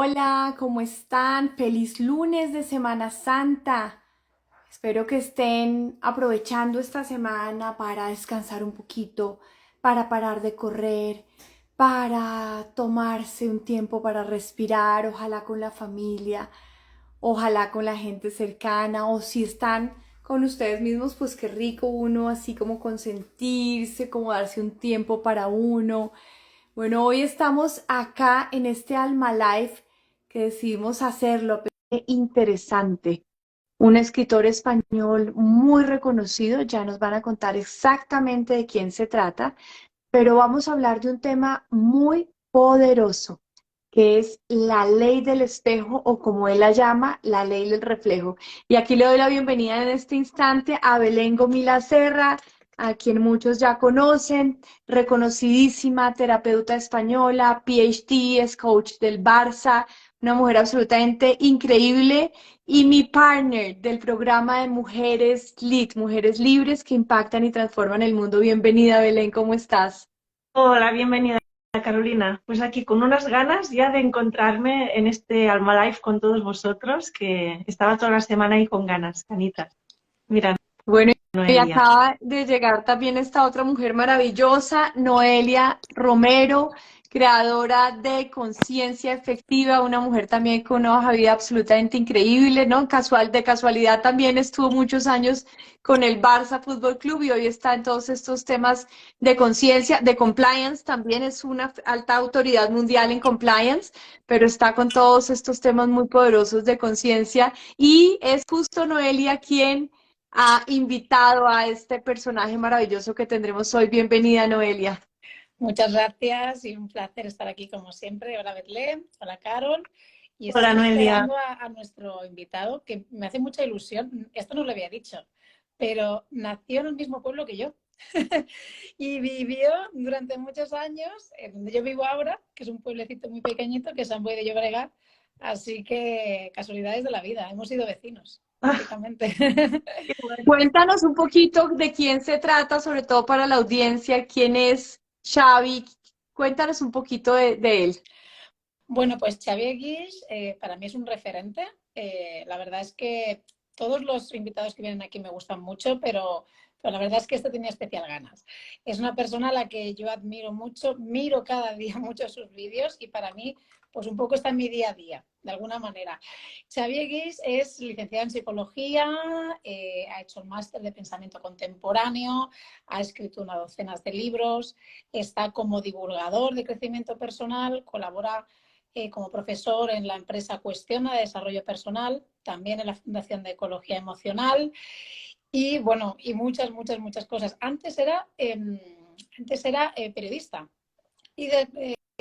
Hola, ¿cómo están? Feliz lunes de Semana Santa. Espero que estén aprovechando esta semana para descansar un poquito, para parar de correr, para tomarse un tiempo para respirar, ojalá con la familia, ojalá con la gente cercana, o si están con ustedes mismos, pues qué rico uno así como consentirse, como darse un tiempo para uno. Bueno, hoy estamos acá en este Alma Life que decidimos hacerlo. Interesante. Un escritor español muy reconocido, ya nos van a contar exactamente de quién se trata, pero vamos a hablar de un tema muy poderoso, que es la ley del espejo o como él la llama, la ley del reflejo. Y aquí le doy la bienvenida en este instante a Belén Gomila Serra, a quien muchos ya conocen, reconocidísima terapeuta española, PhD, es coach del Barça, una mujer absolutamente increíble y mi partner del programa de Mujeres Lit, Mujeres Libres que impactan y transforman el mundo. Bienvenida, Belén, ¿cómo estás? Hola, bienvenida Carolina. Pues aquí con unas ganas ya de encontrarme en este Alma Life con todos vosotros, que estaba toda la semana ahí con ganas, ganitas. Mira, Bueno, y Noelia. acaba de llegar también esta otra mujer maravillosa, Noelia Romero, creadora de Conciencia Efectiva, una mujer también con una hoja de vida absolutamente increíble, ¿no? De casualidad también estuvo muchos años con el Barça Fútbol Club y hoy está en todos estos temas de conciencia, de compliance, también es una alta autoridad mundial en compliance, pero está con todos estos temas muy poderosos de conciencia y es justo Noelia quien ha invitado a este personaje maravilloso que tendremos hoy. Bienvenida, Noelia. Muchas gracias y un placer estar aquí como siempre. Hola Betlén, hola Carol. Y Hola, estaba Noelia. esperando a nuestro invitado, que me hace mucha ilusión. Esto no lo había dicho, pero nació en el mismo pueblo que yo. Y vivió durante muchos años en donde yo vivo ahora, que es un pueblecito muy pequeñito, que es San Boi de Llobregat. Así que casualidades de la vida, hemos sido vecinos, Ah, prácticamente. qué bueno. Cuéntanos un poquito de quién se trata, sobre todo para la audiencia, quién es Xavi. Cuéntanos un poquito de él. Bueno, pues Xavier Guix para mí es un referente. La verdad es que todos los invitados que vienen aquí me gustan mucho, pero la verdad es que este tenía especial ganas. Es una persona a la que yo admiro mucho, miro cada día mucho sus vídeos y para mí, pues un poco está en mi día a día, de alguna manera. Xavier Guix es licenciado en psicología, ha hecho el máster de pensamiento contemporáneo, ha escrito una docena de libros, está como divulgador de crecimiento personal, colabora como profesor en la empresa Cuestiona de Desarrollo Personal, también en la Fundación de Ecología Emocional y bueno, y muchas cosas. Antes era periodista y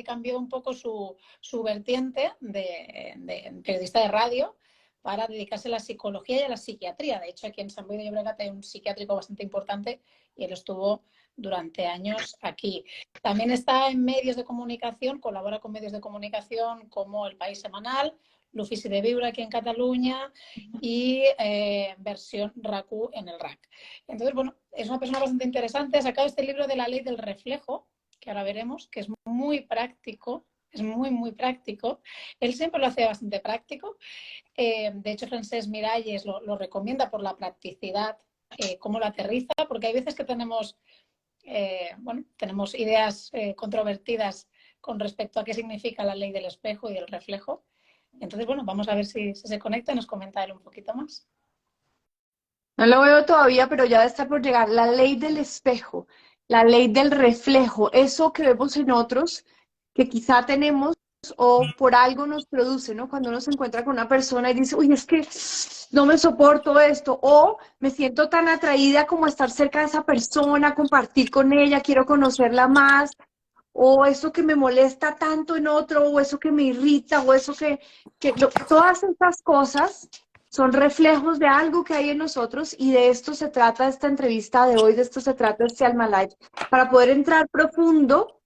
cambió un poco su vertiente de periodista de radio para dedicarse a la psicología y a la psiquiatría. De hecho, aquí en San Boi de Llobregat hay un psiquiátrico bastante importante y él estuvo durante años aquí. También está en medios de comunicación, colabora con medios de comunicación como El País Semanal, l'Ofici de Viure aquí en Cataluña y versión RACU en el RAC. Entonces, bueno, es una persona bastante interesante. Ha sacado este libro de la ley del reflejo, que ahora veremos, que es muy práctico, es muy práctico. Él siempre lo hace bastante práctico. De hecho, Francesc Miralles lo recomienda por la practicidad, cómo lo aterriza, porque hay veces que tenemos ideas controvertidas con respecto a qué significa la ley del espejo y del reflejo. Entonces, bueno, vamos a ver si se conecta y nos comenta él un poquito más. No lo veo todavía, pero ya está por llegar la ley del espejo, la ley del reflejo, eso que vemos en otros, que quizá tenemos o por algo nos produce, ¿no? Cuando uno se encuentra con una persona y dice, uy, es que no me soporto esto, o me siento tan atraída como a estar cerca de esa persona, compartir con ella, quiero conocerla más, o eso que me molesta tanto en otro, o eso que me irrita, o eso todas estas cosas son reflejos de algo que hay en nosotros y de esto se trata esta entrevista de hoy, de esto se trata este Alma Life, para poder entrar profundo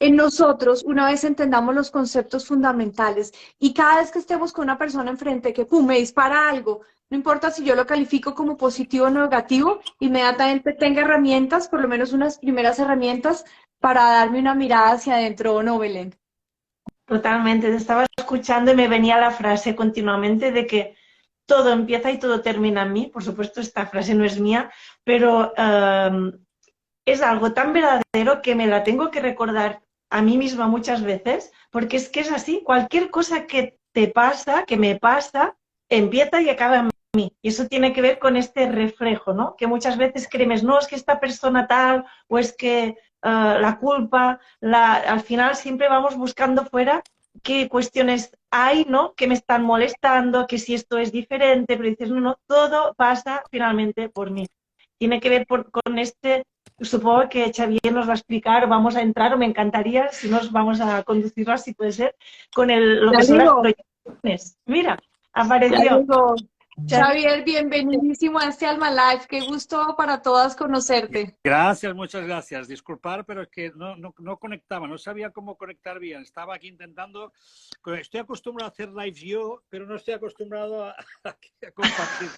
en nosotros una vez entendamos los conceptos fundamentales y cada vez que estemos con una persona enfrente que pum, me dispara algo, no importa si yo lo califico como positivo o negativo, inmediatamente tenga herramientas, por lo menos unas primeras herramientas para darme una mirada hacia adentro, ¿o no, Belén? Totalmente, te estaba escuchando y me venía la frase continuamente de que todo empieza y todo termina en mí. Por supuesto, esta frase no es mía, pero es algo tan verdadero que me la tengo que recordar a mí misma muchas veces, porque es que es así. Cualquier cosa que te pasa, que me pasa, empieza y acaba en mí. Y eso tiene que ver con este reflejo, ¿no? Que muchas veces creemos, no, es que esta persona tal, o es que la culpa, al final siempre vamos buscando fuera qué cuestiones hay, ¿no? Que me están molestando, que si esto es diferente, pero dices, no, no, todo pasa finalmente por mí. Tiene que ver con este, supongo que Xavier nos va a explicar, vamos a entrar, o me encantaría, si nos vamos a conducirlo así puede ser, con lo Ya que son las llegó, proyecciones. Mira, ya apareció. llegó. Xavier, Xavier, bienvenidísimo a este Alma Life. Qué gusto para todas conocerte. Gracias, muchas gracias. Disculpar, pero es que no conectaba, no sabía cómo conectar bien. Estaba aquí intentando. Estoy acostumbrado a hacer live yo, pero no estoy acostumbrado a compartir.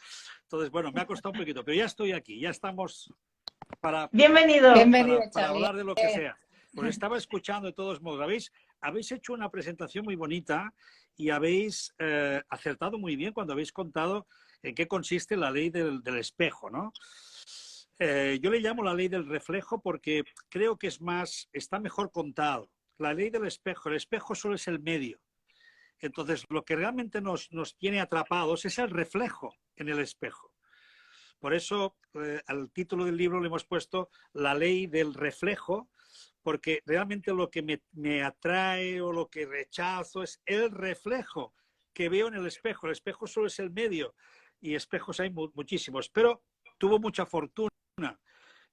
Entonces, bueno, me ha costado un poquito, pero ya estoy aquí, ya estamos para, bienvenido. Bienvenido, para Xavier. hablar de lo que sea. Pues estaba escuchando de todos modos. Habéis hecho una presentación muy bonita y habéis acertado muy bien cuando habéis contado en qué consiste la ley del espejo, ¿no? Yo le llamo la ley del reflejo porque creo que está mejor contado. La ley del espejo, el espejo solo es el medio. Entonces, lo que realmente nos tiene atrapados es el reflejo en el espejo. Por eso, al título del libro le hemos puesto la ley del reflejo, porque realmente lo que me atrae o lo que rechazo es el reflejo que veo en el espejo. El espejo solo es el medio y espejos hay muchísimos, pero tuvo mucha fortuna.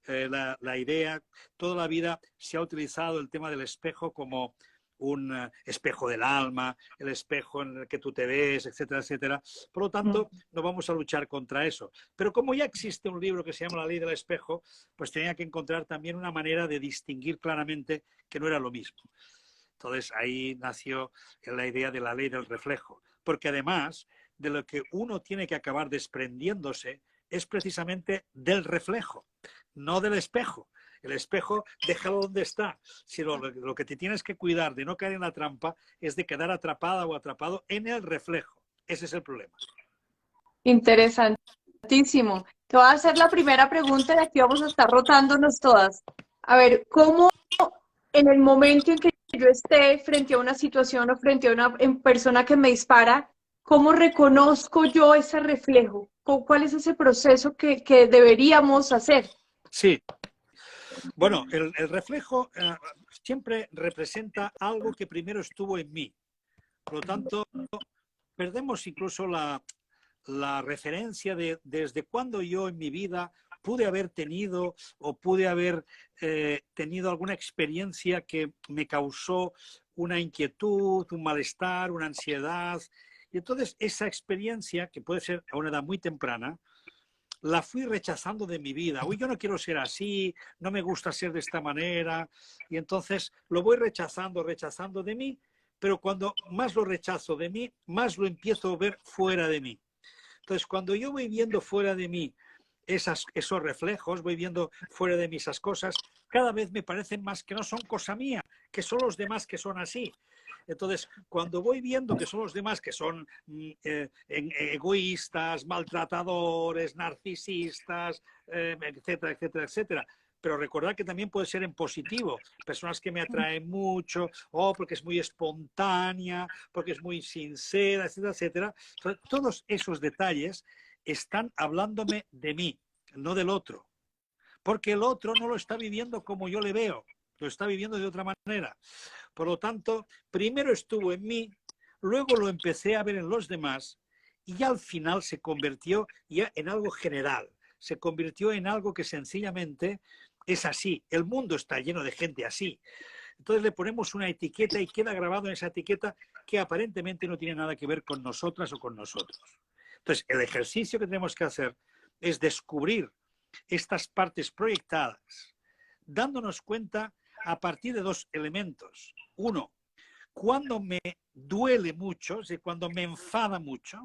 La idea, toda la vida se ha utilizado el tema del espejo como un espejo del alma, el espejo en el que tú te ves, etcétera, etcétera. Por lo tanto, no vamos a luchar contra eso. Pero como ya existe un libro que se llama La ley del espejo, pues tenía que encontrar también una manera de distinguir claramente que no era lo mismo. Entonces ahí nació la idea de la ley del reflejo, porque además de lo que uno tiene que acabar desprendiéndose es precisamente del reflejo, no del espejo. El espejo, déjalo donde está. Si lo que te tienes que cuidar de no caer en la trampa es de quedar atrapada o atrapado en el reflejo. Ese es el problema. Interesantísimo. Te voy a hacer la primera pregunta y aquí vamos a estar rotándonos todas. A ver, ¿cómo en el momento en que yo esté frente a una situación o frente a una persona que me dispara, cómo reconozco yo ese reflejo? ¿Cuál es ese proceso que deberíamos hacer? Sí. Bueno, el reflejo siempre representa algo que primero estuvo en mí. Por lo tanto, perdemos incluso la referencia de desde cuándo yo en mi vida pude haber tenido o pude haber tenido alguna experiencia que me causó una inquietud, un malestar, una ansiedad. Y entonces esa experiencia, que puede ser a una edad muy temprana, la fui rechazando de mi vida. Uy, yo no quiero ser así, no me gusta ser de esta manera. Y entonces lo voy rechazando de mí, pero cuando más lo rechazo de mí, más lo empiezo a ver fuera de mí. Entonces, cuando yo voy viendo fuera de mí esos reflejos, voy viendo fuera de mí esas cosas, cada vez me parecen más que no son cosa mía, que son los demás que son así. Entonces, cuando voy viendo que son los demás que son egoístas, maltratadores, narcisistas, etcétera, etcétera, etcétera, pero recordar que también puede ser en positivo. Personas que me atraen mucho, porque es muy espontánea, porque es muy sincera, etcétera, etcétera. Entonces, todos esos detalles están hablándome de mí, no del otro. Porque el otro no lo está viviendo como yo le veo, lo está viviendo de otra manera. Por lo tanto, primero estuvo en mí, luego lo empecé a ver en los demás y ya al final se convirtió ya en algo general. Se convirtió en algo que sencillamente es así. El mundo está lleno de gente así. Entonces le ponemos una etiqueta y queda grabado en esa etiqueta que aparentemente no tiene nada que ver con nosotras o con nosotros. Entonces, el ejercicio que tenemos que hacer es descubrir estas partes proyectadas, dándonos cuenta a partir de dos elementos. Uno, cuando me duele mucho, es decir, cuando me enfada mucho,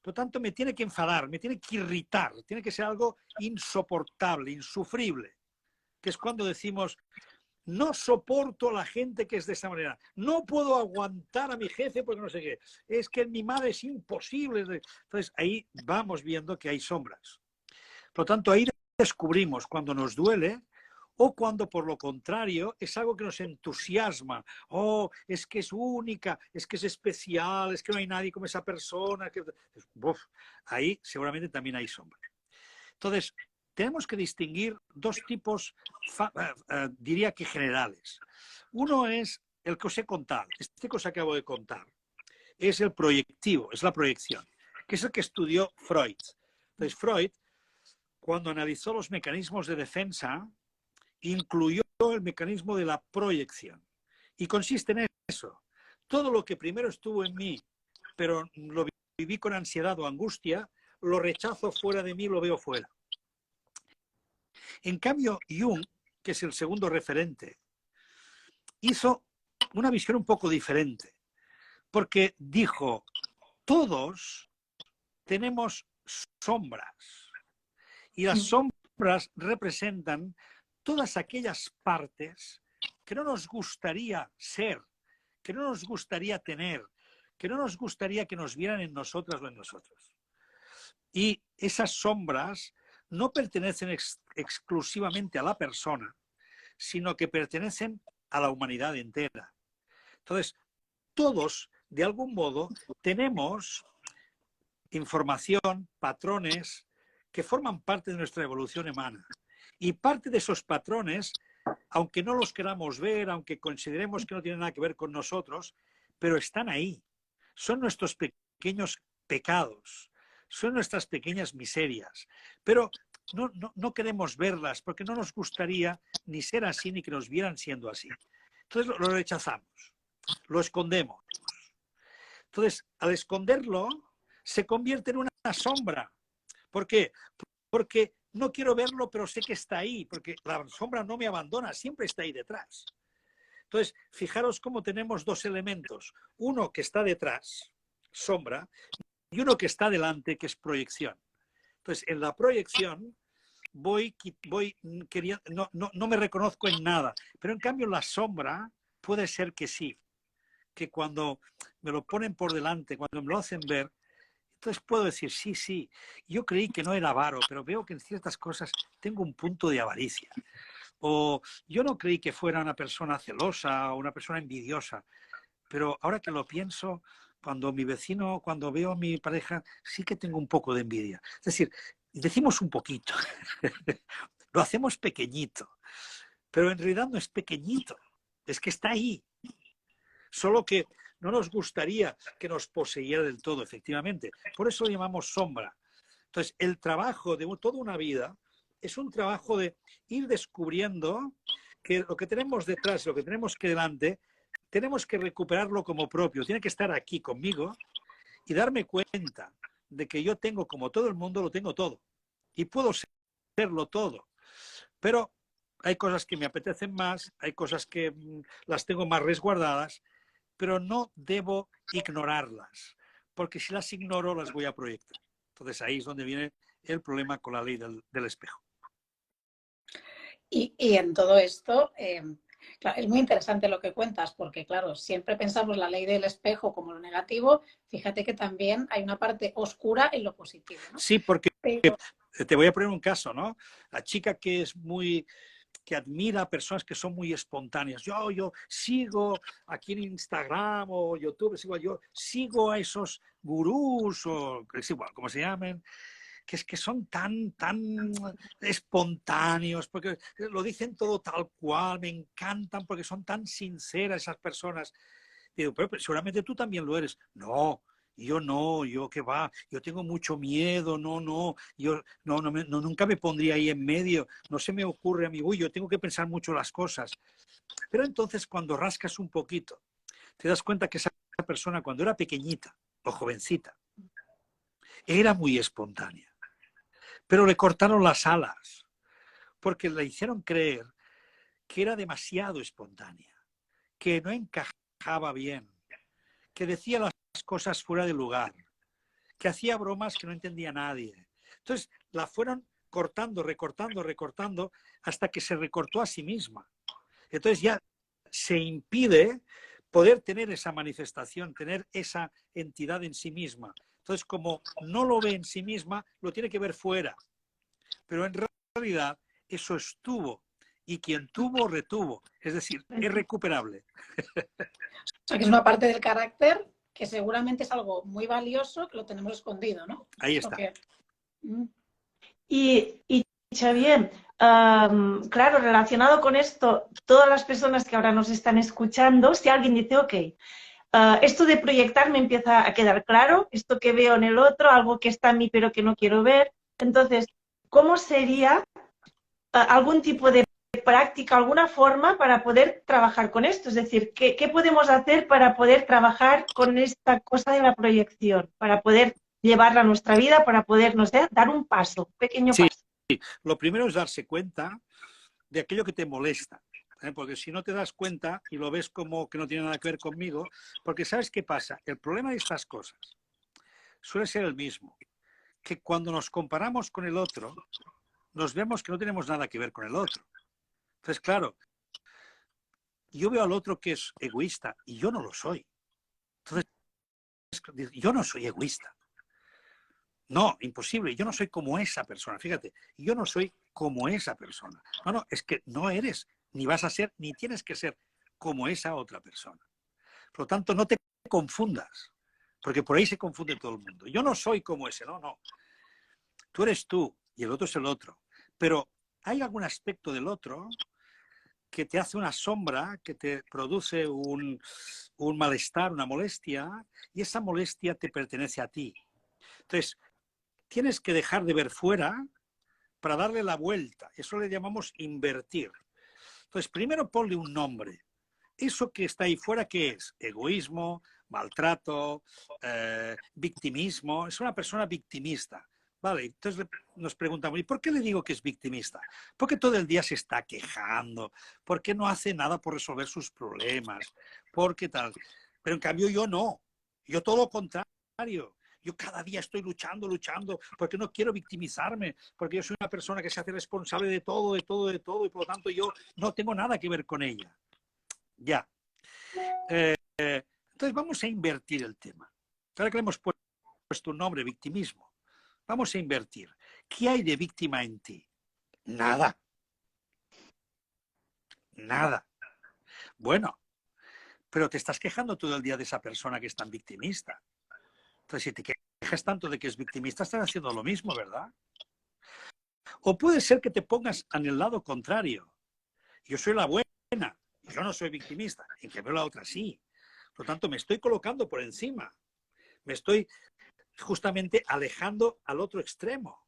por lo tanto me tiene que enfadar, me tiene que irritar, tiene que ser algo insoportable, insufrible, que es cuando decimos, No soporto a la gente que es de esa manera. No puedo aguantar a mi jefe porque no sé qué. Es que mi madre es imposible. Entonces, ahí vamos viendo que hay sombras. Por lo tanto, ahí descubrimos cuando nos duele o cuando, por lo contrario, es algo que nos entusiasma. Oh, es que es única, es que es especial, es que no hay nadie como esa persona. Uf, ahí seguramente también hay sombras. Entonces, tenemos que distinguir dos tipos, diría que generales. Uno es el que os he contado, este que os acabo de contar. Es el proyectivo, es la proyección, que es el que estudió Freud. Entonces, Freud, cuando analizó los mecanismos de defensa, incluyó el mecanismo de la proyección. Y consiste en eso. Todo lo que primero estuvo en mí, pero lo viví con ansiedad o angustia, lo rechazo fuera de mí, lo veo fuera. En cambio, Jung, que es el segundo referente, hizo una visión un poco diferente, porque dijo, todos tenemos sombras, y las sombras representan todas aquellas partes que no nos gustaría ser, que no nos gustaría tener, que no nos gustaría que nos vieran en nosotras o en nosotros. Y esas sombras no pertenecen exclusivamente a la persona, sino que pertenecen a la humanidad entera. Entonces, todos, de algún modo, tenemos información, patrones que forman parte de nuestra evolución humana. Y parte de esos patrones, aunque no los queramos ver, aunque consideremos que no tienen nada que ver con nosotros, pero están ahí. Son nuestros pequeños pecados, son nuestras pequeñas miserias, pero no queremos verlas porque no nos gustaría ni ser así ni que nos vieran siendo así. Entonces lo rechazamos, lo escondemos. Entonces, al esconderlo, se convierte en una sombra. ¿Por qué? Porque no quiero verlo, pero sé que está ahí, porque la sombra no me abandona, siempre está ahí detrás. Entonces, fijaros cómo tenemos dos elementos. Uno que está detrás, sombra, y uno que está delante, que es proyección. Entonces, en la proyección no me reconozco en nada, pero en cambio la sombra puede ser que sí, que cuando me lo ponen por delante, cuando me lo hacen ver, entonces puedo decir, sí, yo creí que no era avaro, pero veo que en ciertas cosas tengo un punto de avaricia. O yo no creí que fuera una persona celosa o una persona envidiosa, pero ahora que lo pienso, cuando mi vecino, cuando veo a mi pareja, sí que tengo un poco de envidia. Es decir, decimos un poquito, lo hacemos pequeñito, pero en realidad no es pequeñito, es que está ahí. Solo que no nos gustaría que nos poseyera del todo, efectivamente. Por eso lo llamamos sombra. Entonces, el trabajo de toda una vida es un trabajo de ir descubriendo que lo que tenemos detrás, lo que tenemos que delante, tenemos que recuperarlo como propio. Tiene que estar aquí conmigo y darme cuenta de que yo tengo, como todo el mundo, lo tengo todo. Y puedo serlo todo. Pero hay cosas que me apetecen más, hay cosas que las tengo más resguardadas, pero no debo ignorarlas, porque si las ignoro las voy a proyectar. Entonces ahí es donde viene el problema con la ley del espejo. Y en todo esto, claro, es muy interesante lo que cuentas, porque claro, siempre pensamos la ley del espejo como lo negativo. Fíjate que también hay una parte oscura en lo positivo, ¿no? Sí, porque Pero... te voy a poner un caso, ¿no? La chica que admira a personas que son muy espontáneas. Yo sigo aquí en Instagram o YouTube, yo sigo a esos gurús o es igual, como se llamen, que son tan espontáneos, porque lo dicen todo tal cual, me encantan porque son tan sinceras esas personas. Digo, pero seguramente tú también lo eres. No, yo qué va, yo tengo mucho miedo, yo nunca me pondría ahí en medio, no se me ocurre a mí, yo tengo que pensar mucho las cosas. Pero entonces cuando rascas un poquito, te das cuenta que esa persona cuando era pequeñita o jovencita, era muy espontánea, pero le cortaron las alas, porque le hicieron creer que era demasiado espontánea, que no encajaba bien, que decía las cosas fuera de lugar, que hacía bromas que no entendía nadie. Entonces la fueron cortando, recortando, hasta que se recortó a sí misma. Entonces ya se impide poder tener esa manifestación, tener esa entidad en sí misma. Entonces, como no lo ve en sí misma, lo tiene que ver fuera. Pero en realidad eso estuvo y quien tuvo, retuvo. Es decir, es recuperable. O sea, que es una parte del carácter que seguramente es algo muy valioso que lo tenemos escondido, ¿no? Ahí está. Y Xavier, claro, relacionado con esto, todas las personas que ahora nos están escuchando, si alguien dice, ok, esto de proyectar me empieza a quedar claro, esto que veo en el otro, algo que está en mí pero que no quiero ver, entonces, ¿cómo sería algún tipo de práctica, alguna forma para poder trabajar con esto? Es decir, ¿qué podemos hacer para poder trabajar con esta cosa de la proyección? Para poder llevarla a nuestra vida, para poder, no sé, dar un paso, un pequeño Sí, paso. lo primero es darse cuenta de aquello que te molesta. Porque si no te das cuenta y lo ves como que no tiene nada que ver conmigo, porque ¿sabes qué pasa? El problema de estas cosas suele ser el mismo, que cuando nos comparamos con el otro, nos vemos que no tenemos nada que ver con el otro. Entonces, claro, yo veo al otro que es egoísta y yo no lo soy. Entonces, yo no soy egoísta. No, imposible. Yo no soy como esa persona. Fíjate, yo no soy como esa persona. No, es que no eres, ni vas a ser, ni tienes que ser como esa otra persona. Por lo tanto, no te confundas, porque por ahí se confunde todo el mundo. Yo no soy como ese, no. Tú eres tú y el otro es el otro. Pero hay algún aspecto del otro que te hace una sombra, que te produce un malestar, una molestia, y esa molestia te pertenece a ti. Entonces, tienes que dejar de ver fuera para darle la vuelta. Eso le llamamos invertir. Entonces, primero ponle un nombre. Eso que está ahí fuera, ¿qué es? Egoísmo, maltrato, victimismo. Es una persona victimista. Vale, entonces nos preguntamos, ¿y por qué le digo que es victimista? Porque todo el día se está quejando, porque no hace nada por resolver sus problemas, porque tal. Pero en cambio yo no. Yo todo lo contrario. Yo cada día estoy luchando, porque no quiero victimizarme, porque yo soy una persona que se hace responsable de todo, y por lo tanto yo no tengo nada que ver con ella. Ya. Entonces vamos a invertir el tema. Ahora que le hemos puesto un nombre, victimismo, vamos a invertir. ¿Qué hay de víctima en ti? Nada. Nada. Bueno, pero te estás quejando todo el día de esa persona que es tan victimista. Entonces, si te quejas tanto de que es victimista, estás haciendo lo mismo, ¿verdad? O puede ser que te pongas en el lado contrario. Yo soy la buena, yo no soy victimista, en cambio la otra sí. Por lo tanto, me estoy colocando por encima. Me estoy justamente alejando al otro extremo.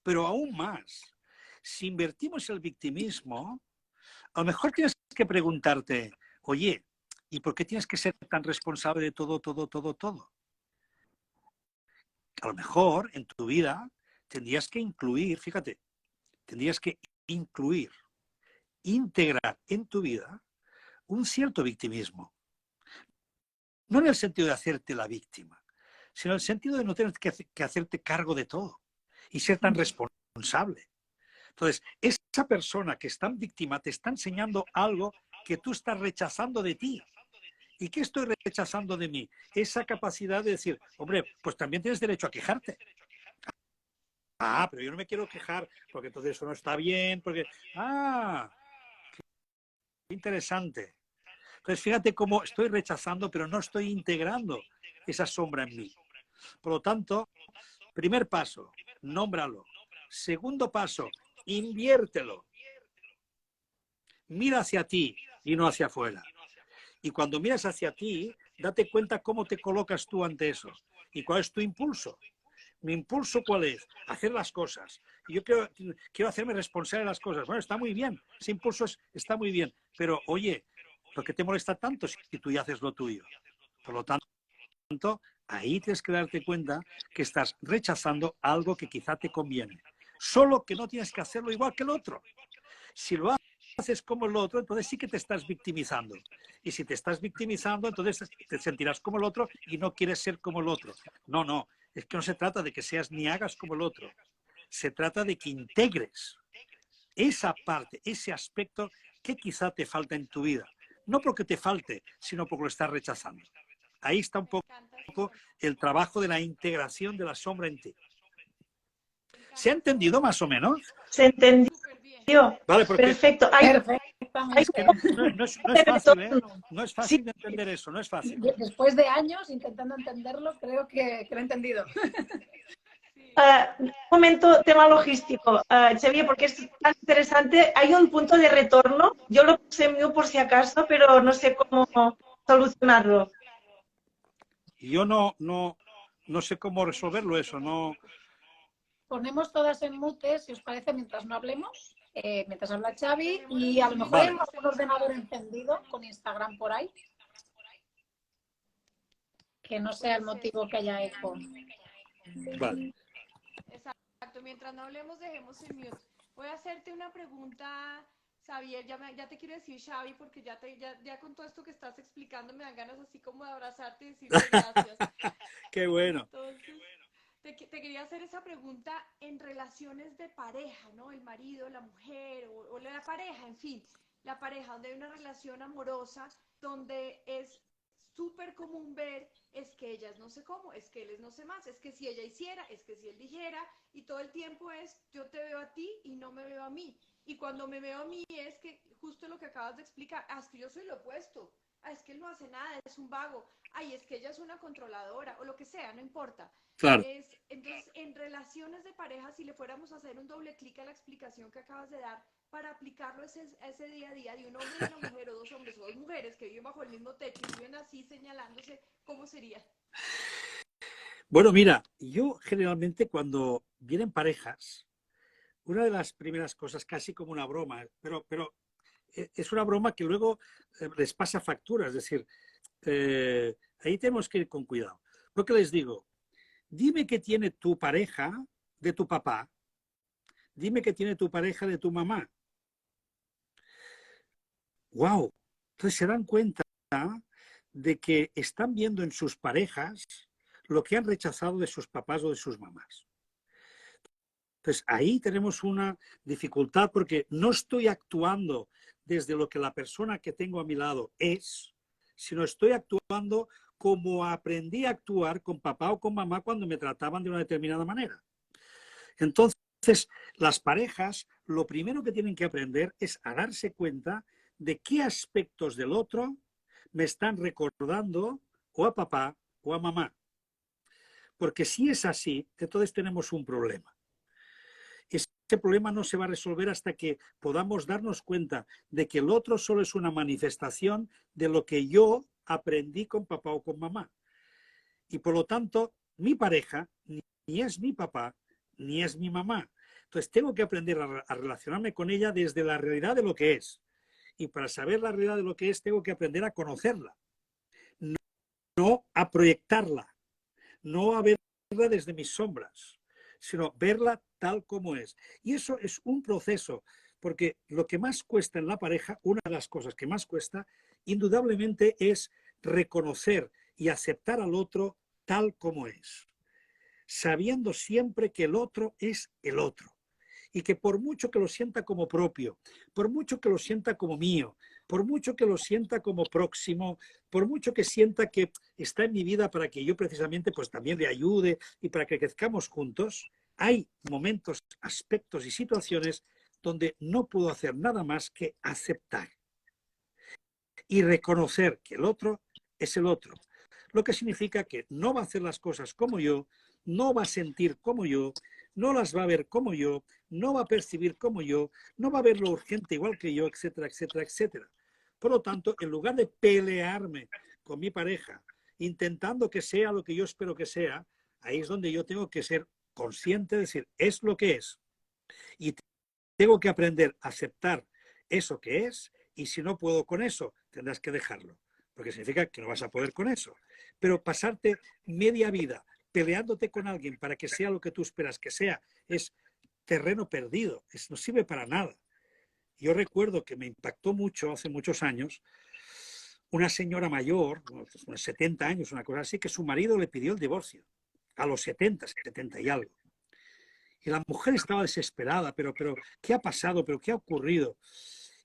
Pero aún más, si invertimos el victimismo, a lo mejor tienes que preguntarte, oye, ¿y por qué tienes que ser tan responsable de todo? A lo mejor en tu vida tendrías que incluir, fíjate, integrar en tu vida un cierto victimismo. No en el sentido de hacerte la víctima, sino en el sentido de no tener que hacerte cargo de todo y ser tan responsable. Entonces, esa persona que es tan víctima te está enseñando algo que tú estás rechazando de ti. ¿Y qué estoy rechazando de mí? Esa capacidad de decir, hombre, pues también tienes derecho a quejarte. Ah, pero yo no me quiero quejar porque entonces eso no está bien, porque... Ah, qué interesante. Entonces, fíjate cómo estoy rechazando, pero no estoy integrando esa sombra en mí. Por lo tanto, primer paso, nómbralo. Segundo paso, inviértelo. Mira hacia ti y no hacia afuera. Y cuando miras hacia ti, date cuenta cómo te colocas tú ante eso. ¿Y cuál es tu impulso? ¿Mi impulso cuál es? Hacer las cosas. Y yo quiero hacerme responsable de las cosas. Bueno, está muy bien. Ese impulso está muy bien. Pero, oye, ¿por qué te molesta tanto si tú ya haces lo tuyo? Por lo tanto, ahí tienes que darte cuenta que estás rechazando algo que quizá te conviene. Solo que no tienes que hacerlo igual que el otro. Si lo haces como el otro, entonces sí que te estás victimizando. Y si te estás victimizando, entonces te sentirás como el otro y no quieres ser como el otro. No. Es que no se trata de que seas ni hagas como el otro. Se trata de que integres esa parte, ese aspecto que quizá te falta en tu vida. No porque te falte, sino porque lo estás rechazando. Ahí está un Me encanta ese poco concepto. el trabajo de la integración de la sombra en ti. ¿Se ha entendido más o menos? Se entendió. Súper bien. Vale, porque Perfecto. Hay es que Perfectamente. no es un fácil, ¿eh? retorno. No es Sí, fácil de entender eso, no es fácil. Después de años intentando entenderlo, creo que lo he entendido. Sí. un momento, tema logístico. Xavier, porque es tan interesante, hay un punto de retorno. Yo lo puse en mute por si acaso, pero no sé cómo solucionarlo. Y yo no sé cómo resolverlo eso, no. Ponemos todas en mute, si os parece, mientras no hablemos, mientras habla Xavi, Dejémoslo y a lo así mejor hay mientras Vale, algún estemos ordenador hablando. encendido con Instagram por ahí, que no sea el Puede ser, motivo que sí. haya eco. vale. Exacto, mientras no hablemos, dejemos el mute. Voy a hacerte una pregunta, Xavier. Ya te quiero decir Xavi porque ya con todo esto que estás explicando me dan ganas así como de abrazarte y decirte gracias. Qué bueno. Entonces, te quería hacer esa pregunta en relaciones de pareja, ¿no? El marido, la mujer o la pareja, en fin, la pareja, donde hay una relación amorosa, donde es súper común ver es que ellas no sé cómo, es que él no sé más, es que si ella hiciera, es que si él dijera, y todo el tiempo es yo te veo a ti y no me veo a mí. Y cuando me veo a mí es que justo lo que acabas de explicar, es que yo soy lo opuesto, es que él no hace nada, es un vago, ay, es que ella es una controladora, o lo que sea, no importa. Claro. Entonces, en relaciones de pareja, si le fuéramos a hacer un doble clic a la explicación que acabas de dar, para aplicarlo a ese día a día de un hombre y una mujer, o dos hombres o dos mujeres que viven bajo el mismo techo y viven así señalándose, ¿cómo sería? Bueno, mira, yo generalmente cuando vienen parejas, una de las primeras cosas, casi como una broma, pero es una broma que luego les pasa factura, es decir, ahí tenemos que ir con cuidado. Lo que les digo, dime qué tiene tu pareja de tu papá, dime qué tiene tu pareja de tu mamá. ¡Wow! Entonces se dan cuenta de que están viendo en sus parejas lo que han rechazado de sus papás o de sus mamás. Entonces ahí tenemos una dificultad porque no estoy actuando desde lo que la persona que tengo a mi lado es, sino estoy actuando como aprendí a actuar con papá o con mamá cuando me trataban de una determinada manera. Entonces, las parejas lo primero que tienen que aprender es a darse cuenta de qué aspectos del otro me están recordando o a papá o a mamá. Porque si es así, entonces tenemos un problema. Ese problema no se va a resolver hasta que podamos darnos cuenta de que el otro solo es una manifestación de lo que yo aprendí con papá o con mamá. Y por lo tanto, mi pareja ni es mi papá ni es mi mamá. Entonces tengo que aprender a relacionarme con ella desde la realidad de lo que es. Y para saber la realidad de lo que es, tengo que aprender a conocerla, no a proyectarla, no a verla desde mis sombras, sino verla tal como es. Y eso es un proceso, porque lo que más cuesta en la pareja, una de las cosas que más cuesta, indudablemente es reconocer y aceptar al otro tal como es, sabiendo siempre que el otro es el otro. Y que por mucho que lo sienta como propio, por mucho que lo sienta como mío, por mucho que lo sienta como próximo, por mucho que sienta que está en mi vida para que yo precisamente pues también le ayude y para que crezcamos juntos, hay momentos, aspectos y situaciones donde no puedo hacer nada más que aceptar y reconocer que el otro es el otro. Lo que significa que no va a hacer las cosas como yo, no va a sentir como yo, no las va a ver como yo, no va a percibir como yo, no va a ver lo urgente igual que yo, etcétera, etcétera, etcétera. Por lo tanto, en lugar de pelearme con mi pareja, intentando que sea lo que yo espero que sea, ahí es donde yo tengo que ser consciente de decir, es lo que es. Y tengo que aprender a aceptar eso que es, y si no puedo con eso, tendrás que dejarlo, porque significa que no vas a poder con eso. Pero pasarte media vida peleándote con alguien para que sea lo que tú esperas que sea, es terreno perdido, no sirve para nada. Yo recuerdo que me impactó mucho hace muchos años una señora mayor, unos 70 años, una cosa así, que su marido le pidió el divorcio a los 70 y algo. Y la mujer estaba desesperada, pero ¿qué ha pasado? ¿Pero qué ha ocurrido?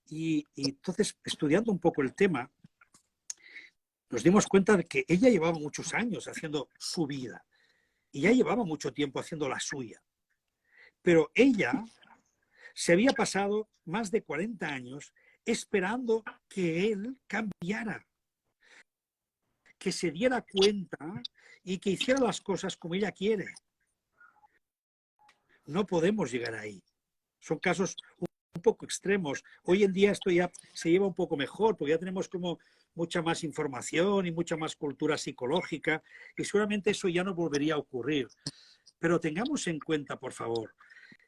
Y entonces, estudiando un poco el tema, nos dimos cuenta de que ella llevaba muchos años haciendo su vida y ya llevaba mucho tiempo haciendo la suya. Pero ella se había pasado más de 40 años esperando que él cambiara, que se diera cuenta y que hiciera las cosas como ella quiere. No podemos llegar ahí. Son casos un poco extremos. Hoy en día esto ya se lleva un poco mejor, porque ya tenemos como mucha más información y mucha más cultura psicológica, y seguramente eso ya no volvería a ocurrir. Pero tengamos en cuenta, por favor,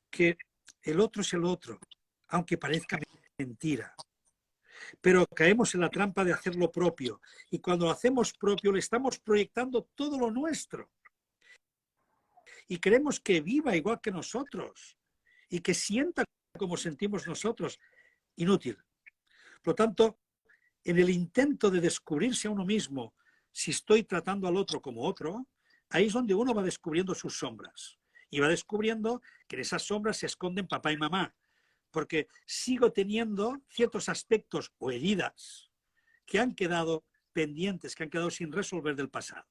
que el otro es el otro, aunque parezca mentira. Pero caemos en la trampa de hacer lo propio, y cuando lo hacemos propio le estamos proyectando todo lo nuestro. Y queremos que viva igual que nosotros y que sienta como sentimos nosotros. Inútil. Por lo tanto, en el intento de descubrirse a uno mismo, si estoy tratando al otro como otro, ahí es donde uno va descubriendo sus sombras. Y va descubriendo que en esas sombras se esconden papá y mamá. Porque sigo teniendo ciertos aspectos o heridas que han quedado pendientes, que han quedado sin resolver del pasado.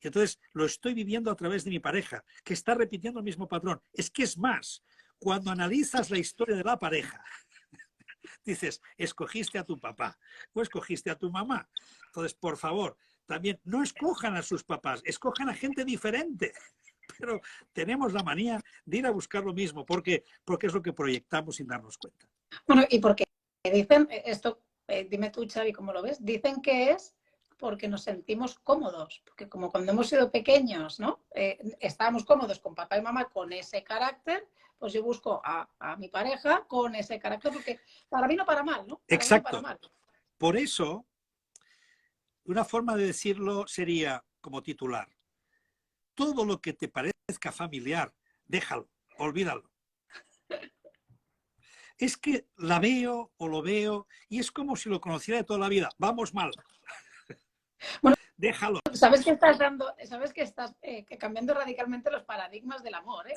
Y entonces lo estoy viviendo a través de mi pareja, que está repitiendo el mismo patrón. Es que es más, cuando analizas la historia de la pareja, dices, escogiste a tu papá o escogiste a tu mamá. Entonces, por favor, también no escojan a sus papás, escojan a gente diferente. Pero tenemos la manía de ir a buscar lo mismo, porque es lo que proyectamos sin darnos cuenta. Bueno, y porque dicen, esto, dime tú, Xavi, ¿cómo lo ves? Dicen que es porque nos sentimos cómodos, porque como cuando hemos sido pequeños, ¿no? Estábamos cómodos con papá y mamá con ese carácter, pues yo busco a mi pareja con ese carácter, porque para mí no para mal, ¿no? Para Exacto. mí no para mal. Por eso, una forma de decirlo sería como titular: todo lo que te parezca familiar, déjalo, olvídalo. Es que la veo o lo veo y es como si lo conociera de toda la vida. Vamos mal. Bueno, déjalo. Sabes que estás cambiando radicalmente los paradigmas del amor, ¿eh?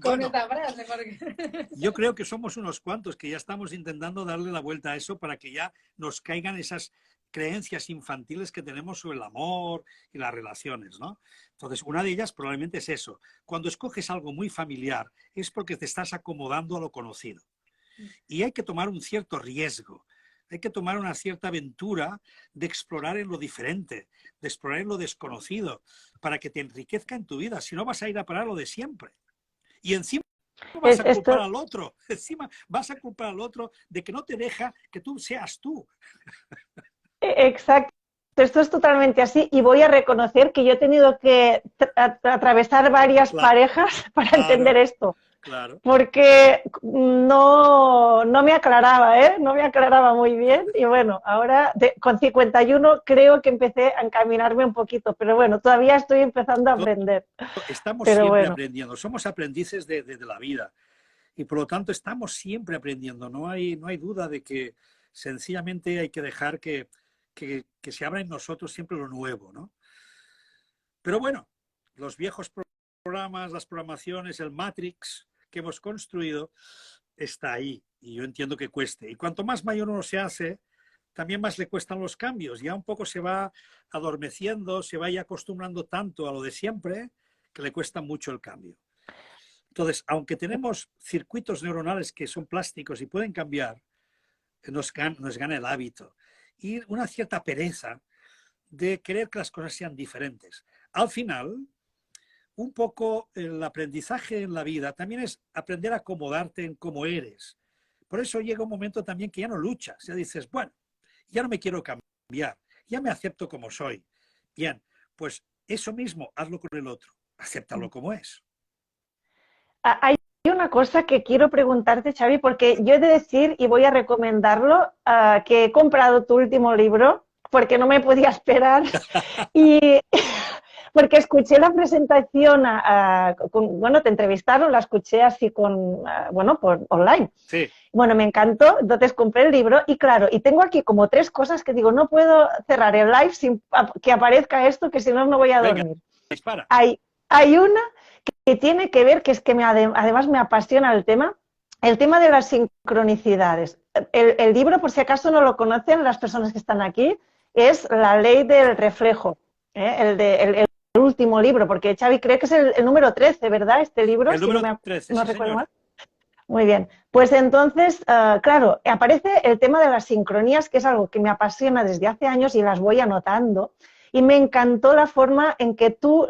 Con Bueno, esta frase. Porque... Yo creo que somos unos cuantos que ya estamos intentando darle la vuelta a eso para que ya nos caigan esas creencias infantiles que tenemos sobre el amor y las relaciones, ¿no? Entonces, una de ellas probablemente es eso. Cuando escoges algo muy familiar es porque te estás acomodando a lo conocido. Y hay que tomar un cierto riesgo. Hay que tomar una cierta aventura de explorar en lo diferente, de explorar en lo desconocido, para que te enriquezca en tu vida. Si no, vas a ir a parar lo de siempre. Y encima vas a culpar al otro. Encima vas a culpar al otro de que no te deja que tú seas tú. Exacto. Esto es totalmente así, y voy a reconocer que yo he tenido que atravesar varias parejas para entender esto. Claro. Porque no me aclaraba, ¿eh? No me aclaraba muy bien, y bueno, ahora con 51 creo que empecé a encaminarme un poquito, pero bueno, todavía estoy empezando a aprender. Estamos siempre aprendiendo, somos aprendices de la vida, y por lo tanto estamos siempre aprendiendo. No hay duda de que sencillamente hay que dejar que se abra en nosotros siempre lo nuevo, ¿no? Pero bueno, los viejos programas, las programaciones, el Matrix que hemos construido está ahí, y yo entiendo que cueste. Y cuanto más mayor uno se hace, también más le cuestan los cambios. Ya un poco se va adormeciendo, se va ya acostumbrando tanto a lo de siempre que le cuesta mucho el cambio. Entonces, aunque tenemos circuitos neuronales que son plásticos y pueden cambiar, nos gana el hábito y una cierta pereza de querer que las cosas sean diferentes. Al final, un poco el aprendizaje en la vida también es aprender a acomodarte en cómo eres. Por eso llega un momento también que ya no luchas, ya dices, bueno, ya no me quiero cambiar, ya me acepto como soy. Bien, pues eso mismo, hazlo con el otro, acéptalo como es. Hay una cosa que quiero preguntarte, Xavi, porque yo he de decir, y voy a recomendarlo, que he comprado tu último libro, porque no me podía esperar, y porque escuché la presentación, bueno, te entrevistaron, la escuché así por online. Sí. Bueno, me encantó, entonces compré el libro y claro, y tengo aquí como 3 cosas que digo, no puedo cerrar el live sin que aparezca esto, que si no, no voy a dormir. Venga, dispara. Hay una tiene que ver, que es que además me apasiona el tema de las sincronicidades. El libro, por si acaso no lo conocen las personas que están aquí, es La ley del reflejo, el último libro, porque Xavi cree que es el número 13, ¿verdad? Este libro, El si número 13, no sí, recuerdo señora. mal. Muy bien, pues entonces, claro, aparece el tema de las sincronías, que es algo que me apasiona desde hace años y las voy anotando, y me encantó la forma en que tú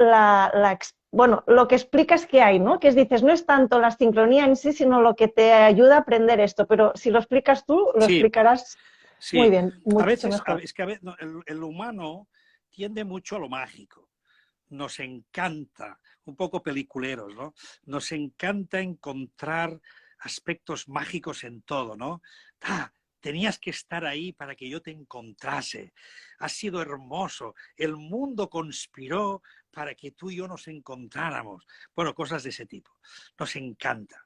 bueno, lo que explicas que hay, ¿no? Que dices, no es tanto la sincronía en sí, sino lo que te ayuda a aprender esto, pero si lo explicas tú, lo Sí, explicarás muy sí. bien, A mucho veces, mejor. es que no, el humano tiende mucho a lo mágico. Nos encanta, un poco peliculeros, ¿no? Nos encanta encontrar aspectos mágicos en todo, ¿no? Tenías que estar ahí para que yo te encontrase. Ha sido hermoso. El mundo conspiró para que tú y yo nos encontráramos. Bueno, cosas de ese tipo. Nos encanta.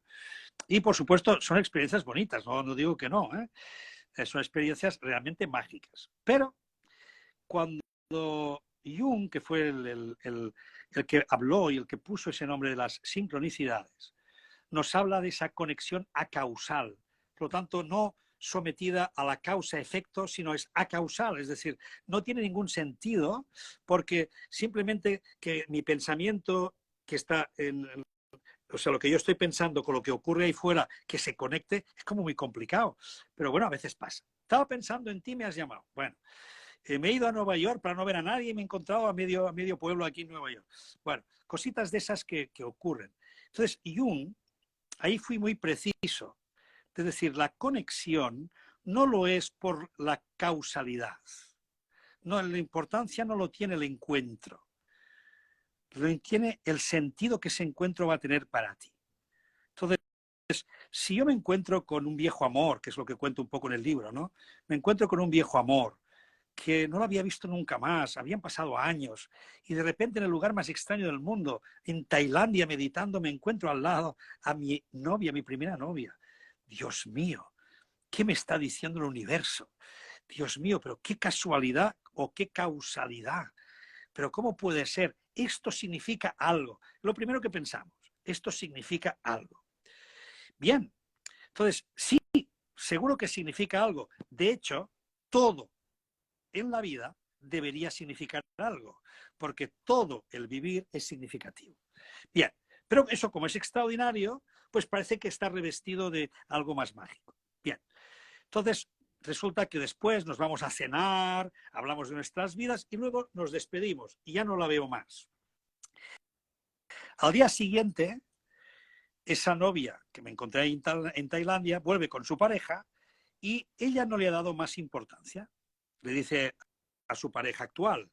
Y por supuesto, son experiencias bonitas, no digo que no, ¿eh? Son experiencias realmente mágicas. Pero cuando Jung, que fue el que habló y el que puso ese nombre de las sincronicidades, nos habla de esa conexión acausal, por lo tanto, no sometida a la causa-efecto, sino es acausal, es decir, no tiene ningún sentido porque simplemente que mi pensamiento que está o sea, lo que yo estoy pensando con lo que ocurre ahí fuera, que se conecte, es como muy complicado. Pero bueno, a veces pasa. Estaba pensando en ti, me has llamado. Bueno, me he ido a Nueva York para no ver a nadie y me he encontrado a medio pueblo aquí en Nueva York. Bueno, cositas de esas que ocurren. Entonces, Jung, ahí fui muy preciso. Es decir, la conexión no lo es por la causalidad. No, la importancia no lo tiene el encuentro. Lo tiene el sentido que ese encuentro va a tener para ti. Entonces, si yo me encuentro con un viejo amor, que es lo que cuento un poco en el libro, ¿no? Me encuentro con un viejo amor que no lo había visto nunca más, habían pasado años, y de repente en el lugar más extraño del mundo, en Tailandia, meditando, me encuentro al lado a mi novia, mi primera novia. Dios mío, ¿qué me está diciendo el universo? Dios mío, pero qué casualidad o qué causalidad. Pero ¿cómo puede ser? Esto significa algo. Lo primero que pensamos, esto significa algo. Bien, entonces, sí, seguro que significa algo. De hecho, todo en la vida debería significar algo, porque todo el vivir es significativo. Bien, pero eso como es extraordinario, pues parece que está revestido de algo más mágico. Bien, entonces resulta que después nos vamos a cenar, hablamos de nuestras vidas y luego nos despedimos y ya no la veo más. Al día siguiente, esa novia que me encontré en Tailandia vuelve con su pareja y ella no le ha dado más importancia. Le dice a su pareja actual,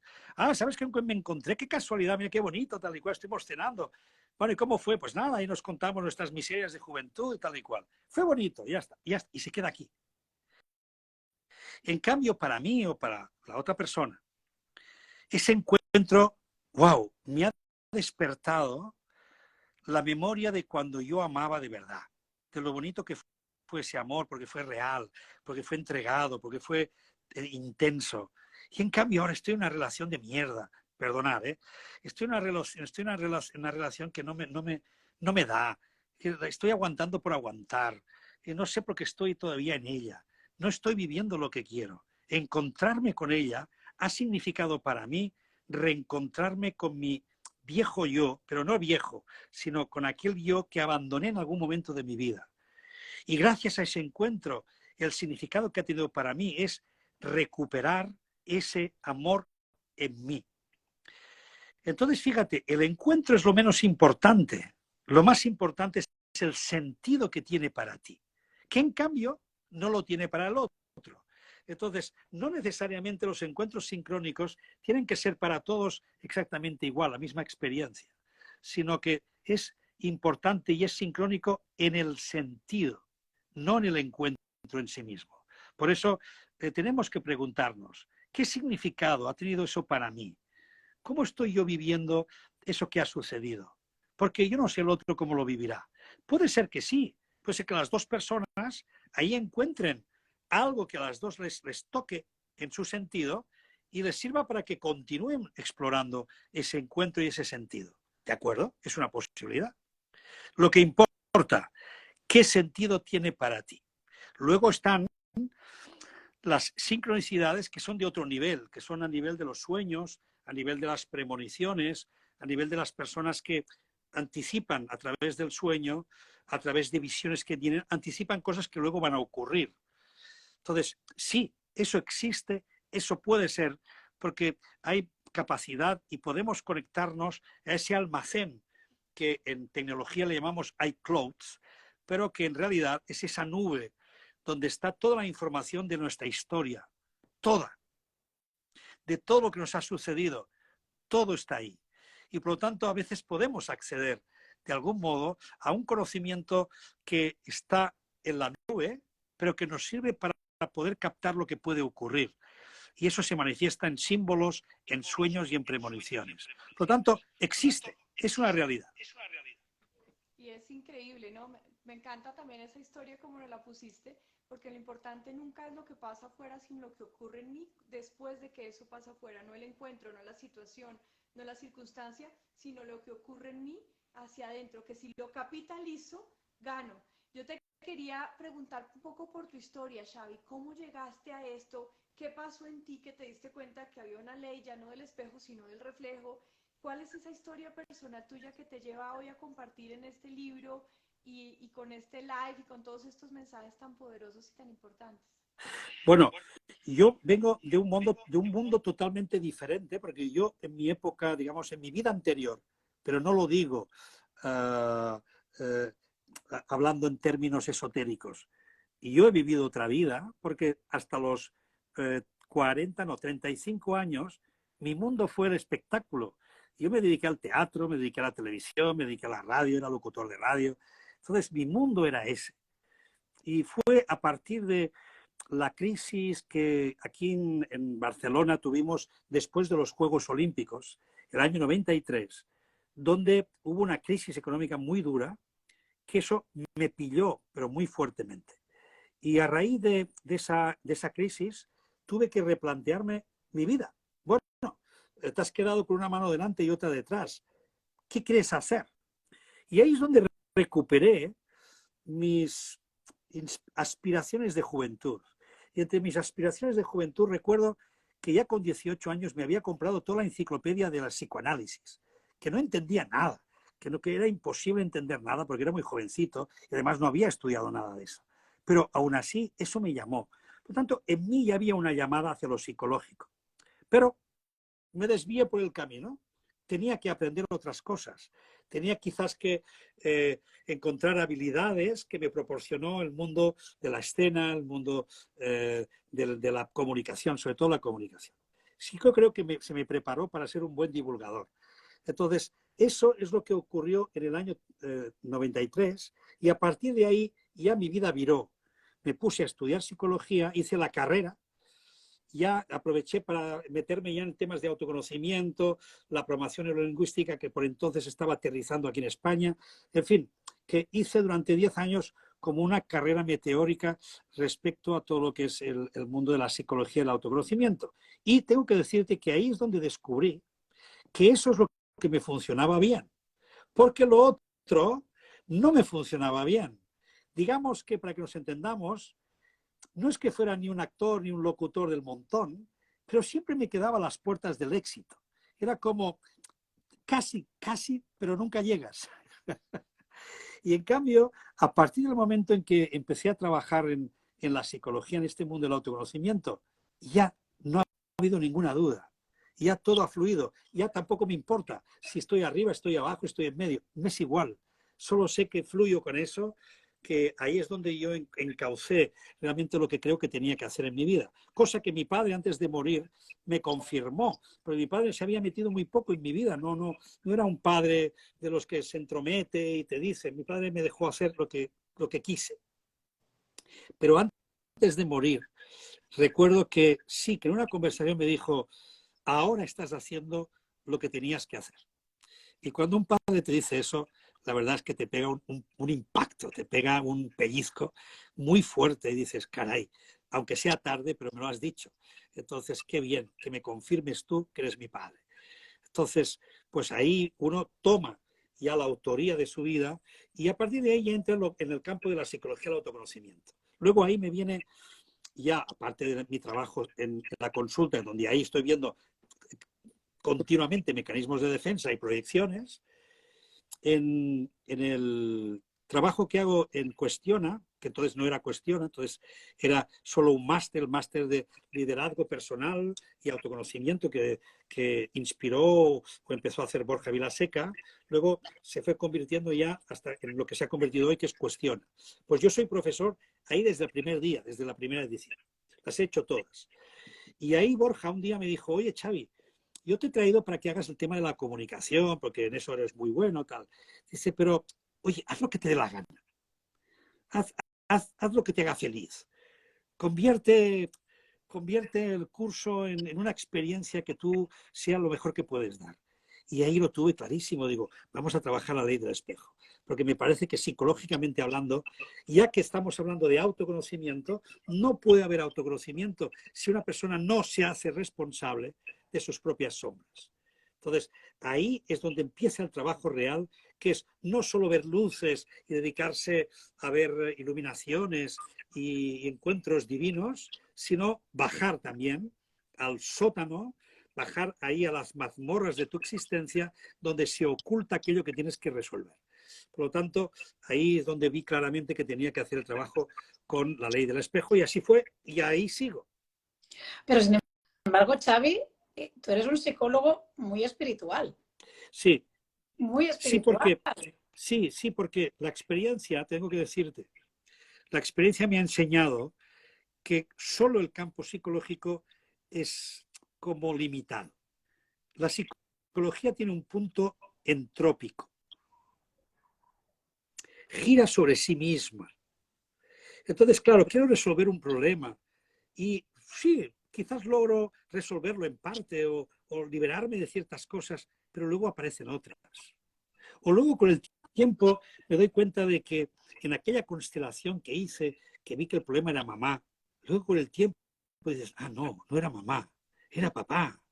¿sabes qué me encontré? Qué casualidad, mira qué bonito, tal y cual, estuvimos cenando. Bueno, ¿y cómo fue? Pues nada, ahí nos contamos nuestras miserias de juventud y tal y cual. Fue bonito, ya está, y se queda aquí. En cambio, para mí o para la otra persona, ese encuentro, wow, me ha despertado la memoria de cuando yo amaba de verdad, de lo bonito que fue ese amor, porque fue real, porque fue entregado, porque fue intenso. Y en cambio ahora estoy en una relación de mierda, perdonad, estoy en una relación que no me da, estoy aguantando por aguantar, no sé por qué estoy todavía en ella, no estoy viviendo lo que quiero. Encontrarme con ella ha significado para mí reencontrarme con mi viejo yo, pero no viejo, sino con aquel yo que abandoné en algún momento de mi vida. Y gracias a ese encuentro, el significado que ha tenido para mí es recuperar ese amor en mí. Entonces, fíjate, el encuentro es lo menos importante. Lo más importante es el sentido que tiene para ti, que en cambio no lo tiene para el otro. Entonces, no necesariamente los encuentros sincrónicos tienen que ser para todos exactamente igual, la misma experiencia, sino que es importante y es sincrónico en el sentido, no en el encuentro en sí mismo. Por eso tenemos que preguntarnos, ¿qué significado ha tenido eso para mí? ¿Cómo estoy yo viviendo eso que ha sucedido? Porque yo no sé el otro cómo lo vivirá. Puede ser que sí, puede ser que las dos personas ahí encuentren algo que a las dos les toque en su sentido y les sirva para que continúen explorando ese encuentro y ese sentido. ¿De acuerdo? Es una posibilidad. Lo que importa, ¿qué sentido tiene para ti? Luego están las sincronicidades que son de otro nivel, que son a nivel de los sueños, a nivel de las premoniciones, a nivel de las personas que anticipan a través del sueño, a través de visiones que tienen, anticipan cosas que luego van a ocurrir. Entonces, sí, eso existe, eso puede ser, porque hay capacidad y podemos conectarnos a ese almacén que en tecnología le llamamos iClouds, pero que en realidad es esa nube donde está toda la información de nuestra historia, toda, de todo lo que nos ha sucedido, todo está ahí. Y por lo tanto a veces podemos acceder de algún modo a un conocimiento que está en la nube, pero que nos sirve para poder captar lo que puede ocurrir. Y eso se manifiesta en símbolos, en sueños y en premoniciones. Por lo tanto, existe, es una realidad. Y es increíble, ¿no? Me encanta también esa historia como nos la pusiste, porque lo importante nunca es lo que pasa afuera, sino lo que ocurre en mí después de que eso pasa afuera, no el encuentro, no la situación, no la circunstancia, sino lo que ocurre en mí hacia adentro, que si lo capitalizo, gano. Yo te quería preguntar un poco por tu historia, Xavi, ¿cómo llegaste a esto? ¿Qué pasó en ti que te diste cuenta que había una ley ya no del espejo, sino del reflejo? ¿Cuál es esa historia personal tuya que te lleva hoy a compartir en este libro y con este live y con todos estos mensajes tan poderosos y tan importantes? Bueno, yo vengo de un mundo totalmente diferente, porque yo en mi época, digamos, en mi vida anterior, pero no lo digo uh, uh, hablando en términos esotéricos, y yo he vivido otra vida, porque hasta los 40, no, 35 años, mi mundo fue el espectáculo. Yo me dediqué al teatro, me dediqué a la televisión, me dediqué a la radio, era locutor de radio. Entonces, mi mundo era ese. Y fue a partir de la crisis que aquí en Barcelona tuvimos después de los Juegos Olímpicos, el año 93, donde hubo una crisis económica muy dura, que eso me pilló, pero muy fuertemente. Y a raíz de esa crisis tuve que replantearme mi vida. Bueno, te has quedado con una mano delante y otra detrás. ¿Qué quieres hacer? Y ahí es donde recuperé mis aspiraciones de juventud. Y entre mis aspiraciones de juventud recuerdo que ya con 18 años me había comprado toda la enciclopedia de la psicoanálisis, que no entendía nada, que era imposible entender nada porque era muy jovencito y además no había estudiado nada de eso. Pero aún así eso me llamó. Por lo tanto, en mí ya había una llamada hacia lo psicológico. Pero me desvié por el camino. Tenía que aprender otras cosas. Tenía quizás que encontrar habilidades que me proporcionó el mundo de la escena, el mundo de la comunicación, sobre todo la comunicación. Sí que creo que se me preparó para ser un buen divulgador. Entonces, eso es lo que ocurrió en el año 93 y a partir de ahí ya mi vida viró. Me puse a estudiar psicología, hice la carrera, ya aproveché para meterme ya en temas de autoconocimiento, la programación neurolingüística que por entonces estaba aterrizando aquí en España, en fin, que hice durante 10 años como una carrera meteórica respecto a todo lo que es el mundo de la psicología y el autoconocimiento. Y tengo que decirte que ahí es donde descubrí que eso es lo que me funcionaba bien, porque lo otro no me funcionaba bien. Digamos que, para que nos entendamos, no es que fuera ni un actor ni un locutor del montón, pero siempre me quedaba a las puertas del éxito. Era como casi, pero nunca llegas. Y en cambio, a partir del momento en que empecé a trabajar en la psicología, en este mundo del autoconocimiento, ya no ha habido ninguna duda. Ya todo ha fluido. Ya tampoco me importa si estoy arriba, estoy abajo, estoy en medio. Me es igual. Solo sé que fluyo con eso, que ahí es donde yo encaucé realmente lo que creo que tenía que hacer en mi vida. Cosa que mi padre, antes de morir, me confirmó. Porque mi padre se había metido muy poco en mi vida. No era un padre de los que se entromete y te dice. Mi padre me dejó hacer lo que quise. Pero antes de morir, recuerdo que sí, que en una conversación me dijo: ahora estás haciendo lo que tenías que hacer. Y cuando un padre te dice eso, la verdad es que te pega un impacto, te pega un pellizco muy fuerte y dices, caray, aunque sea tarde, pero me lo has dicho. Entonces, qué bien que me confirmes tú que eres mi padre. Entonces, pues ahí uno toma ya la autoría de su vida y a partir de ahí ya entra en el campo de la psicología del autoconocimiento. Luego ahí me viene ya, aparte de mi trabajo en la consulta, en donde ahí estoy viendo continuamente mecanismos de defensa y proyecciones, en el trabajo que hago en Cuestiona, que entonces no era Cuestiona, entonces era solo un máster, el máster de liderazgo personal y autoconocimiento que inspiró o empezó a hacer Borja Vilaseca, luego se fue convirtiendo ya hasta en lo que se ha convertido hoy, que es Cuestiona. Pues yo soy profesor ahí desde el primer día, desde la primera edición. Las he hecho todas. Y ahí Borja un día me dijo, oye, Xavi, yo te he traído para que hagas el tema de la comunicación, porque en eso eres muy bueno, tal. Dice, pero, oye, haz lo que te dé la gana. Haz lo que te haga feliz. Convierte el curso en una experiencia que tú sea lo mejor que puedes dar. Y ahí lo tuve clarísimo. Digo, vamos a trabajar la ley del espejo. Porque me parece que psicológicamente hablando, ya que estamos hablando de autoconocimiento, no puede haber autoconocimiento si una persona no se hace responsable de sus propias sombras. Entonces, ahí es donde empieza el trabajo real, que es no solo ver luces y dedicarse a ver iluminaciones y encuentros divinos, sino bajar también al sótano, bajar ahí a las mazmorras de tu existencia, donde se oculta aquello que tienes que resolver. Por lo tanto, ahí es donde vi claramente que tenía que hacer el trabajo con la ley del espejo, y así fue, y ahí sigo. Pero sin embargo, Xavi, tú eres un psicólogo muy espiritual. Sí. Muy espiritual. Sí, porque la experiencia, tengo que decirte, la experiencia me ha enseñado que solo el campo psicológico es como limitado. La psicología tiene un punto entrópico. Gira sobre sí misma. Entonces, claro, quiero resolver un problema y sí, quizás logro resolverlo en parte o liberarme de ciertas cosas, pero luego aparecen otras. O luego con el tiempo me doy cuenta de que en aquella constelación que hice, que vi que el problema era mamá, luego con el tiempo dices, no era mamá, era papá.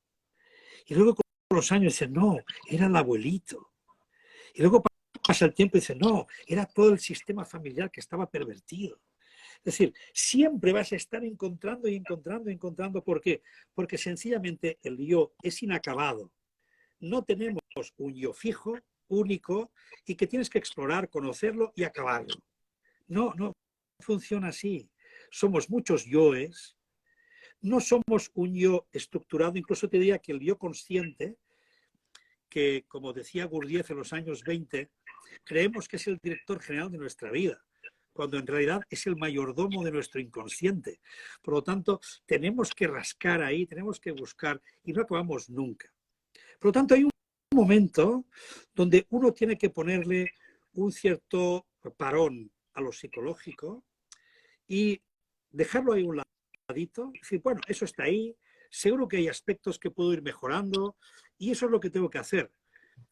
Y luego con los años dices, no, era el abuelito. Y luego pasa el tiempo y dices, no, era todo el sistema familiar que estaba pervertido. Es decir, siempre vas a estar encontrando y encontrando y encontrando. ¿Por qué? Porque sencillamente el yo es inacabado. No tenemos un yo fijo, único, y que tienes que explorar, conocerlo y acabarlo. No funciona así. Somos muchos yoes. No somos un yo estructurado. Incluso te diría que el yo consciente, que como decía Gurdjieff en los años 20, creemos que es el director general de nuestra vida, cuando en realidad es el mayordomo de nuestro inconsciente. Por lo tanto, tenemos que rascar ahí, tenemos que buscar y no acabamos nunca. Por lo tanto, hay un momento donde uno tiene que ponerle un cierto parón a lo psicológico y dejarlo ahí a un ladito, decir, bueno, eso está ahí, seguro que hay aspectos que puedo ir mejorando y eso es lo que tengo que hacer,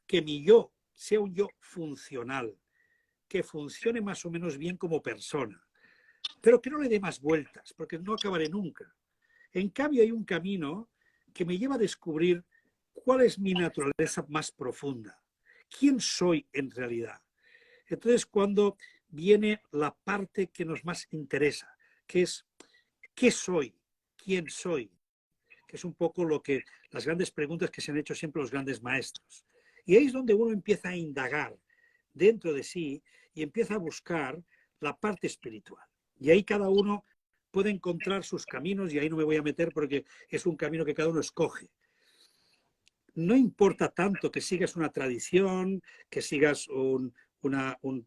que mi yo sea un yo funcional, que funcione más o menos bien como persona, pero que no le dé más vueltas, porque no acabaré nunca. En cambio, hay un camino que me lleva a descubrir cuál es mi naturaleza más profunda, quién soy en realidad. Entonces, cuando viene la parte que nos más interesa, que es ¿qué soy? ¿Quién soy? Que es un poco lo que las grandes preguntas que se han hecho siempre los grandes maestros. Y ahí es donde uno empieza a indagar dentro de sí y empieza a buscar la parte espiritual. Y ahí cada uno puede encontrar sus caminos y ahí no me voy a meter porque es un camino que cada uno escoge. No importa tanto que sigas una tradición, que sigas un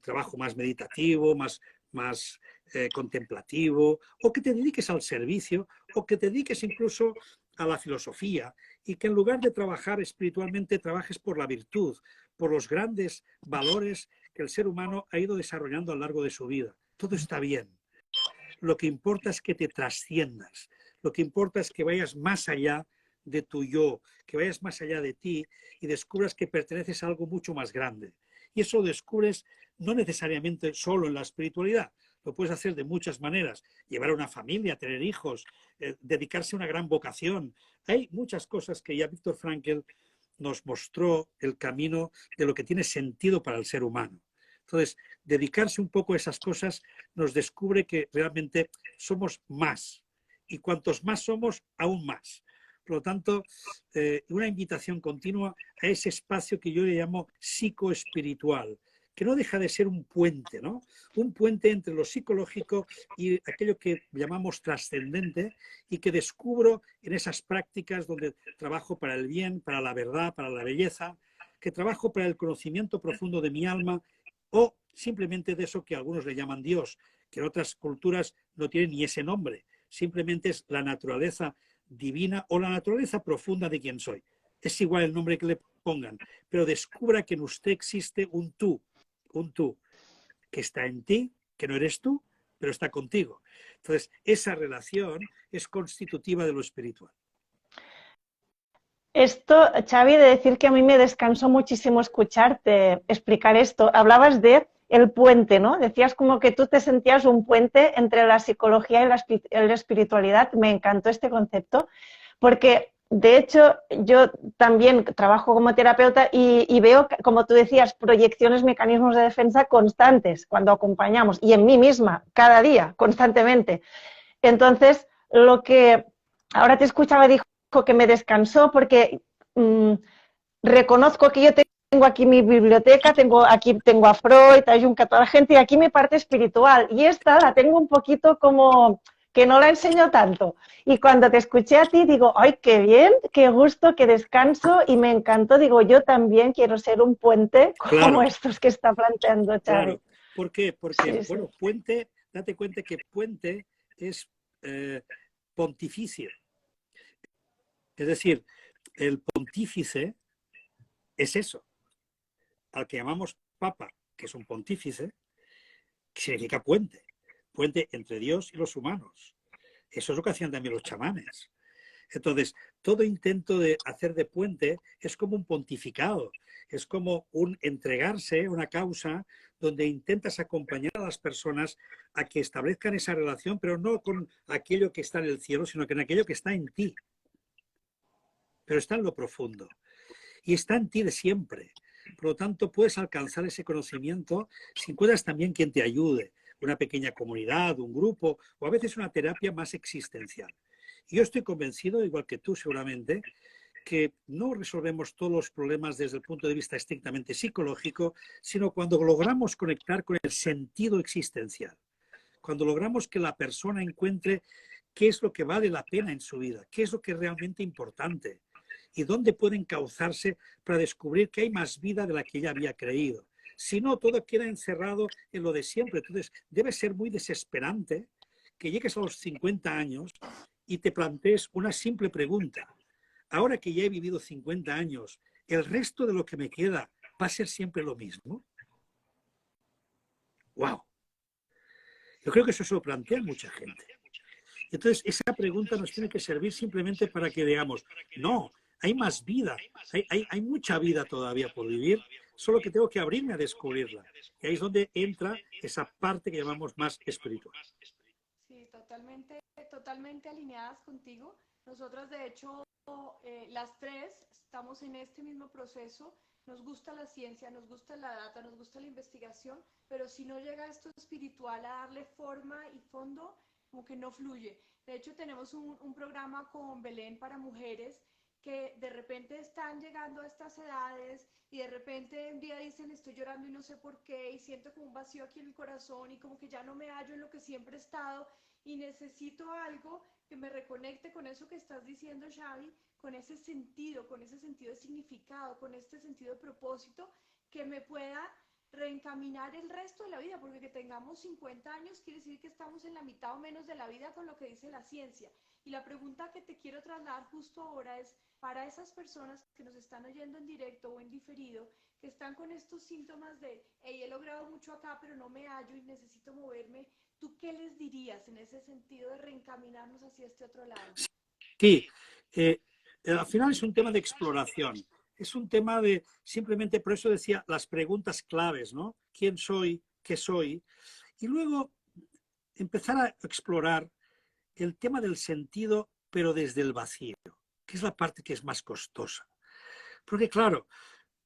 trabajo más meditativo, más contemplativo, o que te dediques al servicio, o que te dediques incluso a la filosofía, y que en lugar de trabajar espiritualmente, trabajes por la virtud, por los grandes valores que el ser humano ha ido desarrollando a lo largo de su vida. Todo está bien. Lo que importa es que te trasciendas. Lo que importa es que vayas más allá de tu yo, que vayas más allá de ti y descubras que perteneces a algo mucho más grande. Y eso lo descubres no necesariamente solo en la espiritualidad, lo puedes hacer de muchas maneras, llevar a una familia, tener hijos, dedicarse a una gran vocación. Hay muchas cosas que ya Viktor Frankl nos mostró el camino de lo que tiene sentido para el ser humano. Entonces, dedicarse un poco a esas cosas nos descubre que realmente somos más. Y cuantos más somos, aún más. Por lo tanto, una invitación continua a ese espacio que yo le llamo psicoespiritual, que no deja de ser un puente, ¿no? Un puente entre lo psicológico y aquello que llamamos trascendente y que descubro en esas prácticas donde trabajo para el bien, para la verdad, para la belleza, que trabajo para el conocimiento profundo de mi alma o simplemente de eso que algunos le llaman Dios, que en otras culturas no tiene ni ese nombre, simplemente es la naturaleza divina o la naturaleza profunda de quien soy. Es igual el nombre que le pongan, pero descubra que en usted existe un tú, que está en ti, que no eres tú, pero está contigo. Entonces, esa relación es constitutiva de lo espiritual. Esto, Xavi, de decir que a mí me descansó muchísimo escucharte explicar esto. Hablabas de el puente, ¿no? Decías como que tú te sentías un puente entre la psicología y la espiritualidad. Me encantó este concepto, porque de hecho yo también trabajo como terapeuta y veo, como tú decías, proyecciones, mecanismos de defensa constantes cuando acompañamos, y en mí misma, cada día, constantemente. Entonces, lo que ahora te escuchaba, dijo que me descansó porque reconozco que yo tengo aquí mi biblioteca, tengo a Freud, a Jung, a toda la gente, y aquí mi parte espiritual. Y esta la tengo un poquito como que no la enseño tanto. Y cuando te escuché a ti, digo, ¡ay, qué bien! ¡Qué gusto! ¡Qué descanso! Y me encantó. Digo, yo también quiero ser un puente como Claro, estos que está planteando Xavi. claro. ¿Por qué? Porque, Sí, bueno, sí. puente, date cuenta que puente es pontificio. Es decir, el pontífice es eso, al que llamamos papa, que es un pontífice, que significa puente, puente entre Dios y los humanos. Eso es lo que hacían también los chamanes. Entonces, todo intento de hacer de puente es como un pontificado, es como un entregarse, una causa donde intentas acompañar a las personas a que establezcan esa relación, pero no con aquello que está en el cielo, sino con aquello que está en ti. Pero está en lo profundo y está en ti de siempre. Por lo tanto, puedes alcanzar ese conocimiento si encuentras también quien te ayude, una pequeña comunidad, un grupo o a veces una terapia más existencial. Y yo estoy convencido, igual que tú seguramente, que no resolvemos todos los problemas desde el punto de vista estrictamente psicológico, sino cuando logramos conectar con el sentido existencial, cuando logramos que la persona encuentre qué es lo que vale la pena en su vida, qué es lo que es realmente importante y dónde puede encauzarse para descubrir que hay más vida de la que ella había creído. Si no, todo queda encerrado en lo de siempre. Entonces, debe ser muy desesperante que llegues a los 50 años y te plantees una simple pregunta. Ahora que ya he vivido 50 años, ¿el resto de lo que me queda va a ser siempre lo mismo? ¡Wow! Yo creo que eso se lo plantea mucha gente. Entonces, esa pregunta nos tiene que servir simplemente para que digamos, no, hay más vida, hay mucha vida todavía por vivir, solo que tengo que abrirme a descubrirla. Y ahí es donde entra esa parte que llamamos más espiritual. Sí, totalmente alineadas contigo. Nosotras, de hecho, las tres estamos en este mismo proceso. Nos gusta la ciencia, nos gusta la data, nos gusta la investigación, pero si no llega esto espiritual a darle forma y fondo, como que no fluye. De hecho, tenemos un programa con Belén para mujeres que de repente están llegando a estas edades y de repente un día dicen estoy llorando y no sé por qué y siento como un vacío aquí en el corazón y como que ya no me hallo en lo que siempre he estado y necesito algo que me reconecte con eso que estás diciendo, Xavi, con ese sentido de significado, con este sentido de propósito que me pueda reencaminar el resto de la vida, porque que tengamos 50 años quiere decir que estamos en la mitad o menos de la vida con lo que dice la ciencia. Y la pregunta que te quiero trasladar justo ahora es, para esas personas que nos están oyendo en directo o en diferido, que están con estos síntomas de, hey, he logrado mucho acá, pero no me hallo y necesito moverme, ¿tú qué les dirías en ese sentido de reencaminarnos hacia este otro lado? Sí, al final es un tema de exploración. Es un tema de, simplemente por eso decía, las preguntas claves, ¿no? ¿Quién soy? ¿Qué soy? Y luego empezar a explorar el tema del sentido, pero desde el vacío, que es la parte que es más costosa. Porque claro,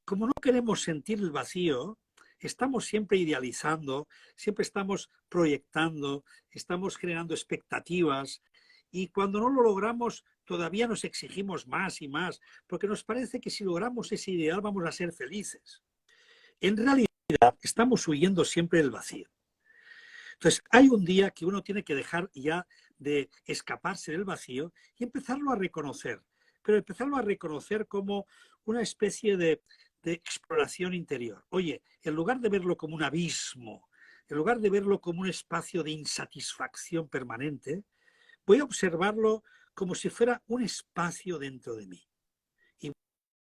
como no queremos sentir el vacío, estamos siempre idealizando, siempre estamos proyectando, estamos generando expectativas y cuando no lo logramos todavía nos exigimos más y más, porque nos parece que si logramos ese ideal vamos a ser felices. En realidad estamos huyendo siempre del vacío. Entonces hay un día que uno tiene que dejar ya de escaparse del vacío y empezarlo a reconocer, pero empezarlo a reconocer como una especie de exploración interior. Oye, en lugar de verlo como un abismo, en lugar de verlo como un espacio de insatisfacción permanente, voy a observarlo como si fuera un espacio dentro de mí. Y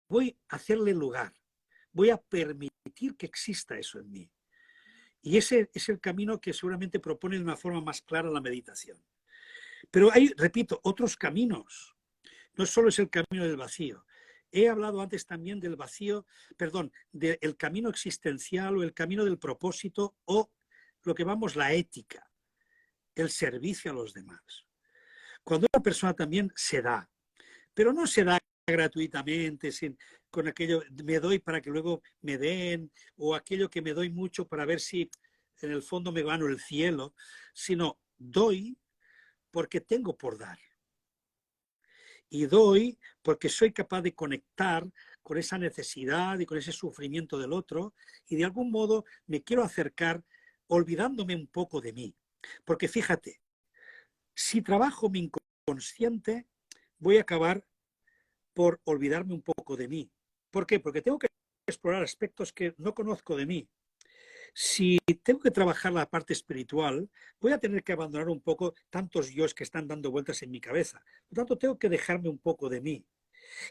voy a hacerle lugar, voy a permitir que exista eso en mí. Y ese es el camino que seguramente propone de una forma más clara la meditación. Pero hay, repito, otros caminos. No solo es el camino del vacío. He hablado antes también del vacío, perdón, del camino existencial o el camino del propósito o lo que llamamos la ética, el servicio a los demás. Cuando una persona también se da, pero no se da gratuitamente, con aquello, me doy para que luego me den, o aquello que me doy mucho para ver si en el fondo me gano el cielo, sino doy porque tengo por dar. Y doy porque soy capaz de conectar con esa necesidad y con ese sufrimiento del otro y de algún modo me quiero acercar olvidándome un poco de mí. Porque fíjate, si trabajo mi inconsciente, voy a acabar por olvidarme un poco de mí. ¿Por qué? Porque tengo que explorar aspectos que no conozco de mí. Si tengo que trabajar la parte espiritual, voy a tener que abandonar un poco tantos yoes que están dando vueltas en mi cabeza. Por lo tanto, tengo que dejarme un poco de mí.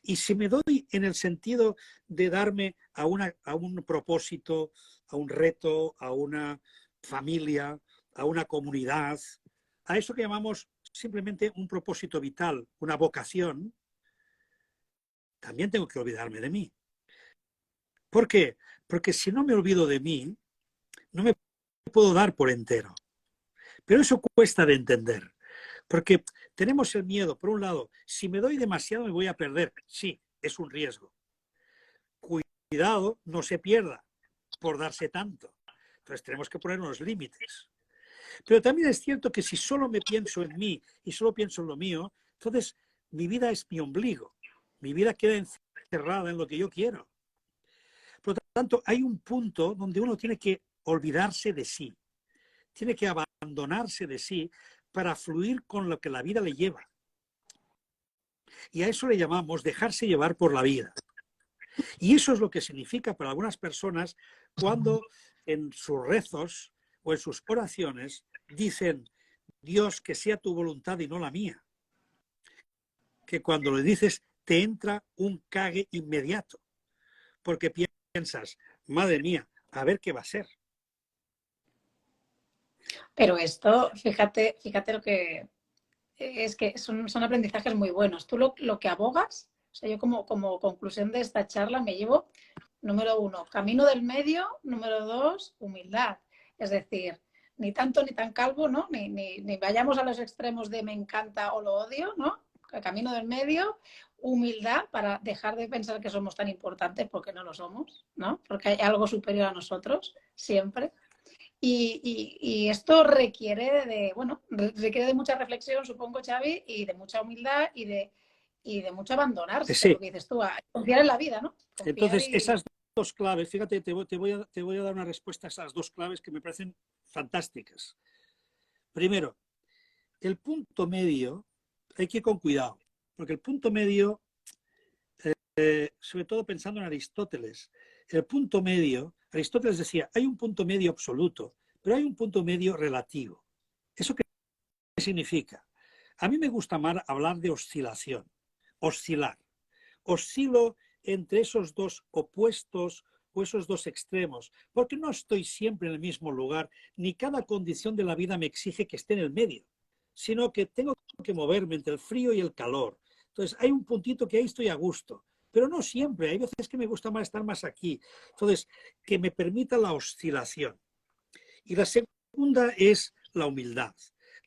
Y si me doy en el sentido de darme a un propósito, a un reto, a una familia, a una comunidad, a eso que llamamos simplemente un propósito vital, una vocación, también tengo que olvidarme de mí. ¿Por qué? Porque si no me olvido de mí, no me puedo dar por entero. Pero eso cuesta de entender, porque tenemos el miedo, por un lado, si me doy demasiado me voy a perder. Sí, es un riesgo. Cuidado, no se pierda por darse tanto. Entonces tenemos que poner unos límites. Pero también es cierto que si solo me pienso en mí y solo pienso en lo mío, entonces mi vida es mi ombligo. Mi vida queda encerrada en lo que yo quiero. Por lo tanto, hay un punto donde uno tiene que olvidarse de sí. Tiene que abandonarse de sí para fluir con lo que la vida le lleva. Y a eso le llamamos dejarse llevar por la vida. Y eso es lo que significa para algunas personas cuando en sus rezos o en sus oraciones dicen, Dios, que sea tu voluntad y no la mía. Que cuando le dices, te entra un cague inmediato. Porque piensas, madre mía, a ver qué va a ser. Pero esto, fíjate lo que es que son aprendizajes muy buenos. Tú lo que abogas, o sea, yo como conclusión de esta charla me llevo, número 1, camino del medio, número 2, humildad. Es decir, ni tanto ni tan calvo, ¿no? Ni vayamos a los extremos de me encanta o lo odio, ¿no? El camino del medio, humildad para dejar de pensar que somos tan importantes porque no lo somos, ¿no? Porque hay algo superior a nosotros, siempre. Y esto requiere de mucha reflexión, supongo, Xavi, y de mucha humildad y de mucho abandonarse, Sí. lo que dices tú, a confiar en la vida, ¿no? Confiar. Entonces, esas dos claves, fíjate, te voy a dar una respuesta a esas dos claves que me parecen fantásticas. Primero, el punto medio hay que ir con cuidado, porque el punto medio, sobre todo pensando en Aristóteles, el punto medio, Aristóteles decía, hay un punto medio absoluto, pero hay un punto medio relativo. ¿Eso qué significa? A mí me gusta más hablar de oscilación, oscilar. Oscilo entre esos dos opuestos o esos dos extremos, porque no estoy siempre en el mismo lugar, ni cada condición de la vida me exige que esté en el medio, sino que tengo que moverme entre el frío y el calor. Entonces hay un puntito que ahí estoy a gusto, pero no siempre, hay veces que me gusta más estar más aquí. Entonces, que me permita la oscilación. Y la segunda es la humildad.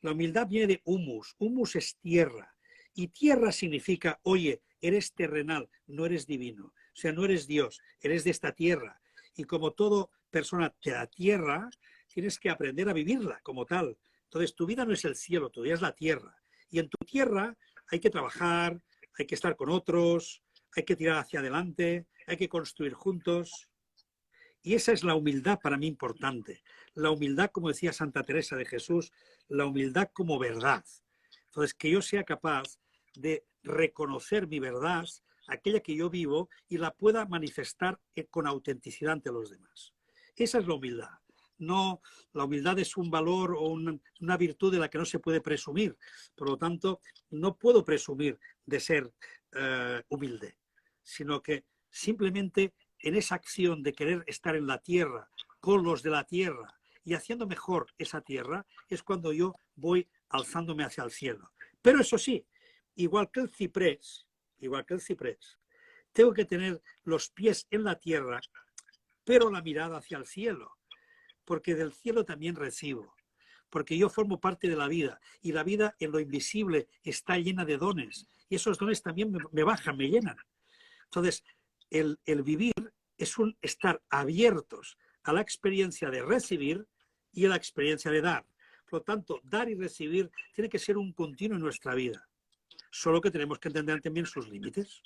La humildad viene de humus. Humus es tierra. Y tierra significa, oye, eres terrenal, no eres divino. O sea, no eres Dios, eres de esta tierra. Y como toda persona de la tierra, tienes que aprender a vivirla como tal. Entonces, tu vida no es el cielo, tu vida es la tierra. Y en tu tierra hay que trabajar, hay que estar con otros, hay que tirar hacia adelante, hay que construir juntos. Y esa es la humildad para mí importante. La humildad, como decía Santa Teresa de Jesús, la humildad como verdad. Entonces, que yo sea capaz de reconocer mi verdad, aquella que yo vivo, y la pueda manifestar con autenticidad ante los demás. Esa es la humildad. No, la humildad es un valor o una virtud de la que no se puede presumir. Por lo tanto, no puedo presumir de ser humilde, sino que simplemente en esa acción de querer estar en la tierra, con los de la tierra y haciendo mejor esa tierra, es cuando yo voy alzándome hacia el cielo. Pero eso sí, igual que el ciprés, tengo que tener los pies en la tierra, pero la mirada hacia el cielo, porque del cielo también recibo, porque yo formo parte de la vida y la vida en lo invisible está llena de dones y esos dones también me bajan, me llenan. Entonces, el vivir es un estar abiertos a la experiencia de recibir y a la experiencia de dar. Por lo tanto, dar y recibir tiene que ser un continuo en nuestra vida. Solo que tenemos que entender también sus límites.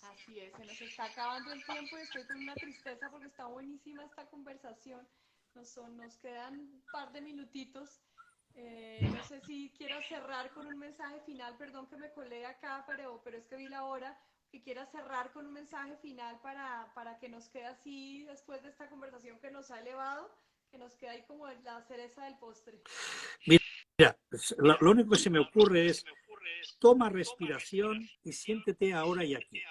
Así es, se nos está acabando el tiempo y estoy con una tristeza porque está buenísima esta conversación. Nos quedan un par de minutitos. No sé si quiero cerrar con un mensaje final, perdón que me colé acá, pero es que vi la hora, que quiera cerrar con un mensaje final para que nos quede así después de esta conversación que nos ha elevado, que nos quede ahí como la cereza del postre. Mira, lo único que se me ocurre es toma respiración y siéntete ahora y aquí.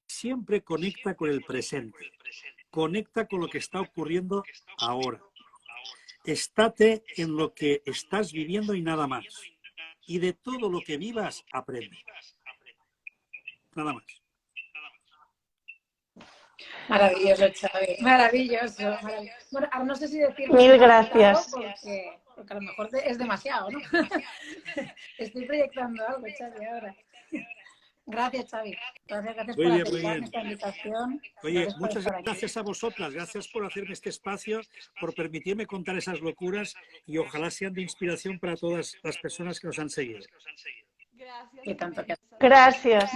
Siempre conecta con el presente, conecta con lo que está ocurriendo ahora. Estate en lo que estás viviendo y nada más. Y de todo lo que vivas, aprende. Nada más. Maravilloso, Xavi. Maravilloso. Bueno, ahora no sé si decir Mil gracias. porque a lo mejor es demasiado, ¿no? Estoy proyectando algo, Xavi, ahora. Gracias, Xavi. Gracias por aceptar esta invitación. Oye, muchas gracias a vosotras. Gracias por hacerme este espacio, por permitirme contar esas locuras y ojalá sean de inspiración para todas las personas que nos han seguido. Gracias. Y tanto que... Gracias.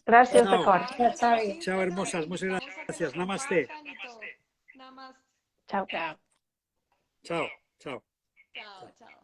Gracias, Chao. Pecor. Xavi. Chao, hermosas. Muchas gracias. Namaste. Chao. Chao. Chao. Chao. Chao, chao.